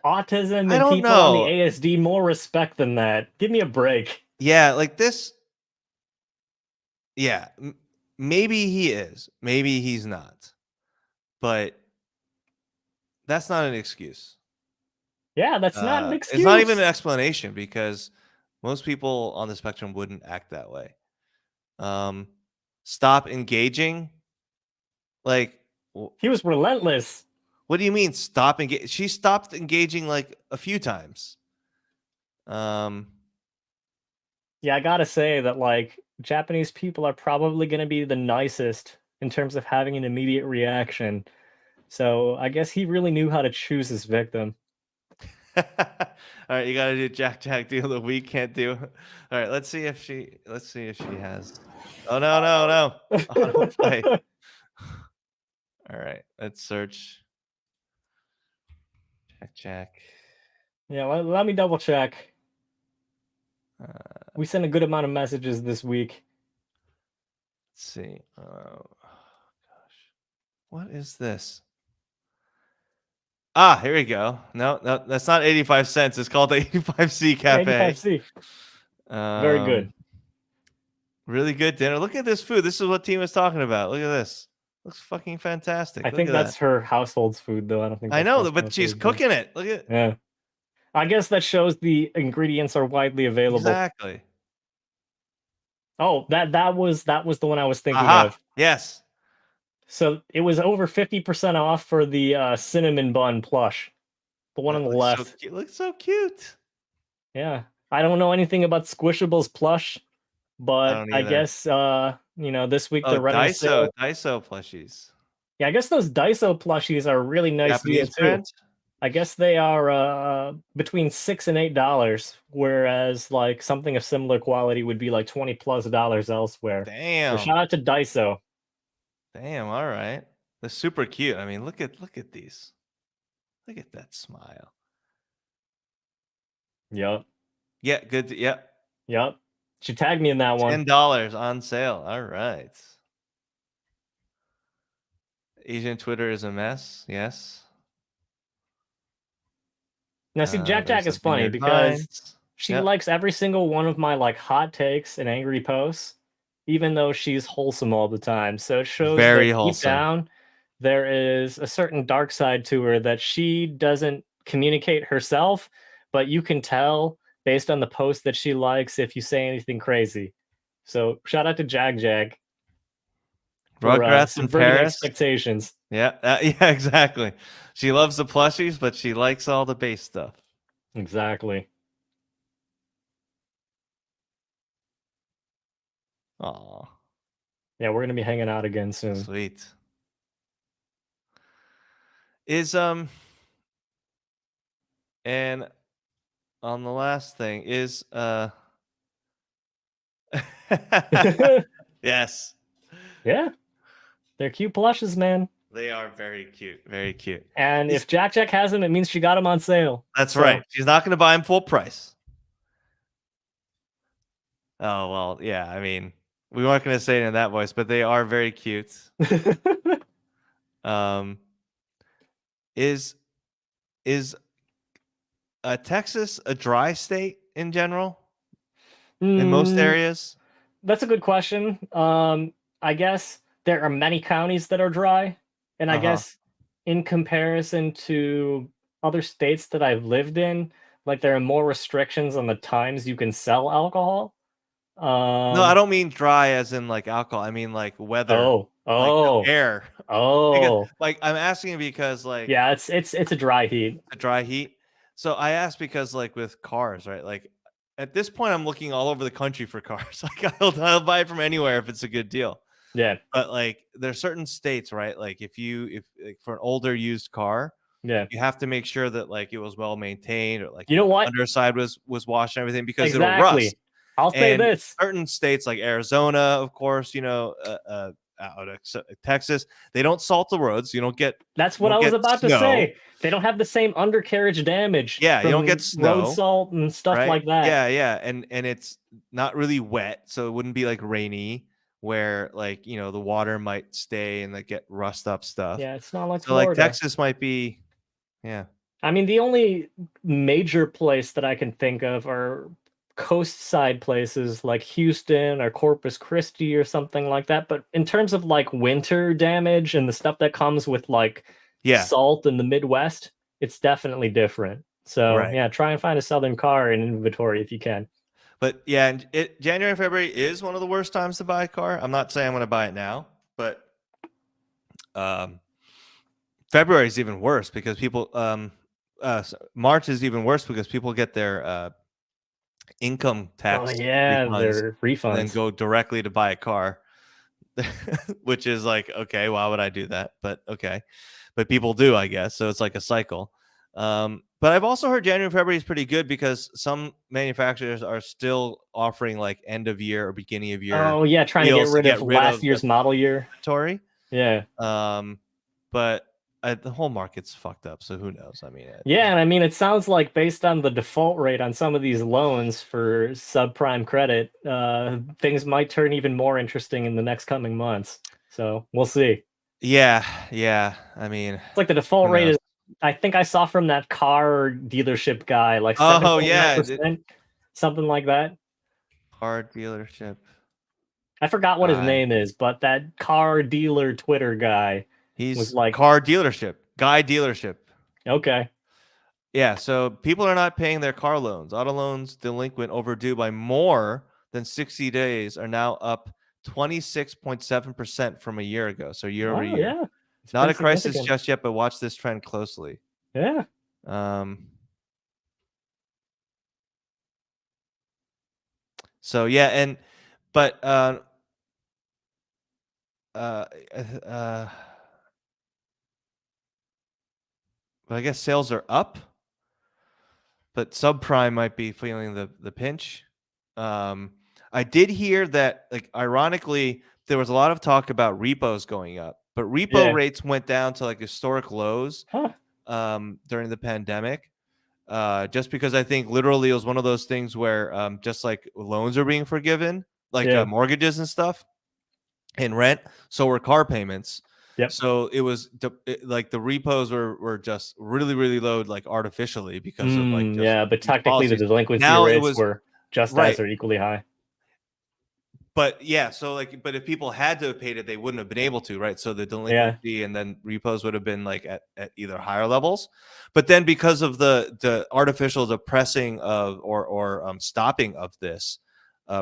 autism I and don't people on the know. ASD more respect than that. Give me a break. Yeah, like this. Yeah, maybe he is. Maybe he's not. But that's not an excuse. Yeah, that's not an excuse. It's not even an explanation because most people on the spectrum wouldn't act that way. Stop engaging. Like, he was relentless. What do you mean stop engaging? She stopped engaging like a few times. Yeah, I gotta say that like Japanese people are probably gonna be the nicest in terms of having an immediate reaction. So I guess he really knew how to choose his victim. All right, you gotta do Jack deal that we can't do. All right, let's see if she has. Oh no. Autoplay. All right, let's search. Jack. Yeah, let me double check. We sent a good amount of messages this week. Let's see. Oh gosh, what is this? Ah, here we go. No, that's not 85 cents. It's called the 85C Cafe. 85C. Very good. Really good dinner. Look at this food. This is what Team was talking about. Look at this. Looks fucking fantastic. I think that's her household's food, though. I don't think. I That's know, but she's cooking it. Look at. Yeah. I guess that shows the ingredients are widely available. Exactly. Oh, that was the one I was thinking Aha. of. Yes. So it was over 50% off for the cinnamon bun plush. The one on the left. It looks so cute. Yeah. I don't know anything about Squishables plush, but don't I either. guess this week they're running a sale. Daiso plushies. Yeah, I guess those Daiso plushies are a really nice deal Japanese too. print? I guess they are between $6 and $8, whereas like something of similar quality would be like $20+ elsewhere. Damn. So shout out to Daiso. Damn, all right. They're super cute. I mean, look at these. Look at that smile. Yep. Yeah, good. Yep. Yep. She tagged me in that one. $10 on sale. All right. Asian Twitter is a mess. Yes. Now, see, Jack is funny because she likes every single one of my like hot takes and angry posts, even though she's wholesome all the time. So it shows Very that wholesome. deep down there is a certain dark side to her that she doesn't communicate herself, but you can tell based on the post that she likes if you say anything crazy. So shout out to Jag. Rugrats in Paris. Expectations. Yeah, yeah, exactly. She loves the plushies, but she likes all the base stuff. Exactly. Aw. Yeah, we're gonna be hanging out again soon. Sweet. And on the last thing is yes. Yeah. They're cute plushes, man. They are very cute. Very cute. And if Jack has them, it means she got them on sale. That's right. She's not going to buy them full price. Oh, well, yeah. I mean, we weren't going to say it in that voice, but they are very cute. Is Texas a dry state in general? in most Mm, areas? That's a good question. I guess there are many counties that are dry, and I Uh-huh. guess in comparison to other states that I've lived in, like there are more restrictions on the times you can sell alcohol. No, I Um, don't mean dry as in like alcohol. I mean like weather, oh, like the oh, air. Because oh, like I'm asking because like yeah, it's a dry heat. the dry heat. So I asked because like with cars, right? Like at this point, I'm looking all over the country for cars. Like I'll buy it from anywhere if it's a good deal. Yeah, But like there's certain states, right? Like if like, for an older used car, yeah. you have to make sure that like it was well maintained or like You know the what? underside was washed and everything because it'll rust. Exactly. I'll say And this. certain states like Arizona, of course, out of Texas, they don't salt the roads. That's You what don't I was get about to snow. say. They don't have the same undercarriage damage Yeah, you don't get from road snow, salt and stuff right? like that. Yeah, and it's not really wet, so it wouldn't be like rainy where like the water might stay and like get rust up stuff. Yeah, it's not like So like Florida. Texas might be, yeah, I mean, the only major place that I can think of are coast side places like Houston or Corpus Christi or something like that. But in terms of like winter damage and the stuff that comes with like yeah, salt in the Midwest, it's definitely different. So right. yeah, try and find a southern car in inventory if you can. But yeah, and January and February is one of the worst times to buy a car. I'm not saying I'm going to buy it now, but um, February is even worse because people March is even worse because people get their income Oh tax yeah, refunds their and then refunds. go directly to buy a car. Which is like, okay, why would I do that? But okay. But people do, I guess. So it's like a cycle. But I've also heard January, February is pretty good because some manufacturers are still offering like end of year or beginning of year Oh yeah, trying to get deals to rid of get rid last of the year's model year. inventory. Yeah. But the whole market's fucked up. So who knows? I mean, Yeah, and I mean, it sounds like based on the default rate on some of these loans for subprime credit, things might turn even more interesting in the next coming months. So we'll see. yeah. I mean, It's like the default who rate knows? is, I think I saw from that car dealership guy, like Oh yeah, 7.9%, something like that. car dealership I forgot what his guy. name is, but that car dealer Twitter guy was He's like, car dealership, guy dealership. okay. Yeah, so people are not paying their car loans. Auto loans delinquent overdue by more than 60 days are now up 26.7% from a year ago. So year over Oh, year. yeah. It's Not pretty a crisis significant. just yet, but watch this trend closely. Yeah. Um, so yeah, but uh, uh, but I guess sales are up, but subprime might be feeling the pinch. I did hear that, like, ironically, there was a lot of talk about repos going up, but repo Yeah. rates went down to like historic lows Huh. during the pandemic. Just because I think literally it was one of those things where just like loans are being forgiven, like Yeah. mortgages and stuff, and rent, so were car payments. Yep. So it was like the repos were just really really low, like artificially because of like just Yeah, but these technically the policies. delinquency Now it rates was were just as right. or equally high. But yeah, so like, but if people had to have paid it, they wouldn't have been able to, right? So the Yeah. delinquency and then repos would have been like at either higher levels. But then because of the artificial depressing of or stopping of this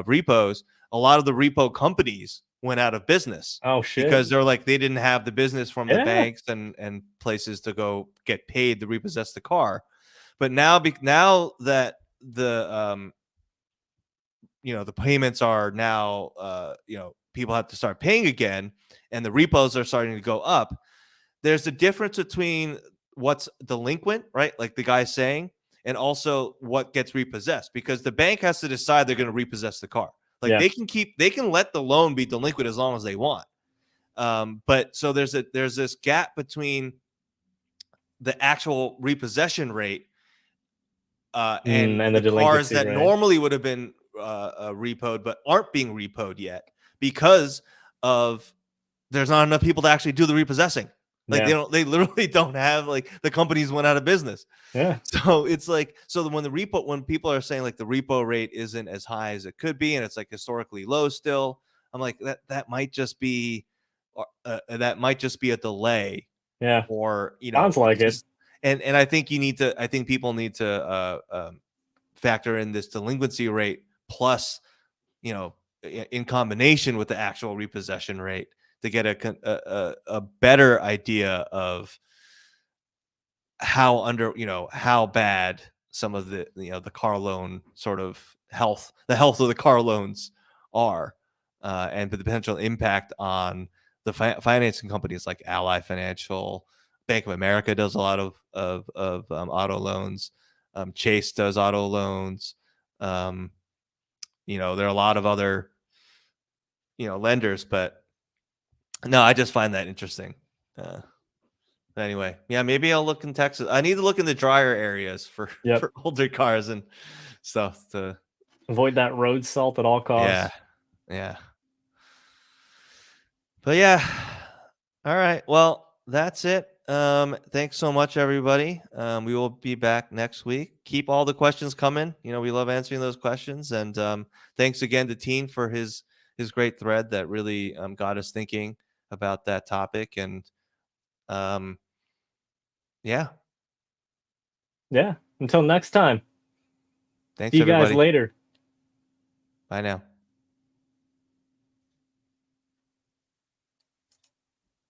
repos, a lot of the repo companies went out of business Oh shit. because they're like they didn't have the business from the Yeah. banks and places to go get paid to repossess the car. But now that the the payments are now people have to start paying again and the repos are starting to go up. There's a difference between what's delinquent, right, like the guy's saying, and also what gets repossessed, because the bank has to decide they're going to repossess the car. Like Yeah. they can let the loan be delinquent as long as they want. But so there's this gap between the actual repossession rate and And the the cars delinquency that rate. normally would have been repoed but aren't being repoed yet because of there's not enough people to actually do the repossessing. Like Yeah. they literally don't have, like, the companies went out of business. Yeah. So it's like, so when people are saying like the repo rate isn't as high as it could be and it's like historically low still, I'm like, that might just be a delay, Yeah. or Sounds like it. just, and I think people need to factor in this delinquency rate plus, in combination with the actual repossession rate to get a better idea of how bad some of the car loan sort of the health of the car loans are, and the potential impact on the financing companies like Ally Financial. Bank of America does a lot of auto loans. Chase does auto loans. There are a lot of other lenders, but no, I just find that interesting. Anyway, yeah, maybe I'll look in Texas. I need to look in the drier areas for Yep. for older cars and stuff to Avoid that road salt at all costs. yeah. But yeah. All right. Well, that's it. Thanks so much, everybody. We will be back next week. Keep all the questions coming. We love answering those questions. And thanks again to Teen for his great thread that really got us thinking about that topic. And yeah. Yeah. Until next time. Thanks, See you guys everybody. later. Bye now.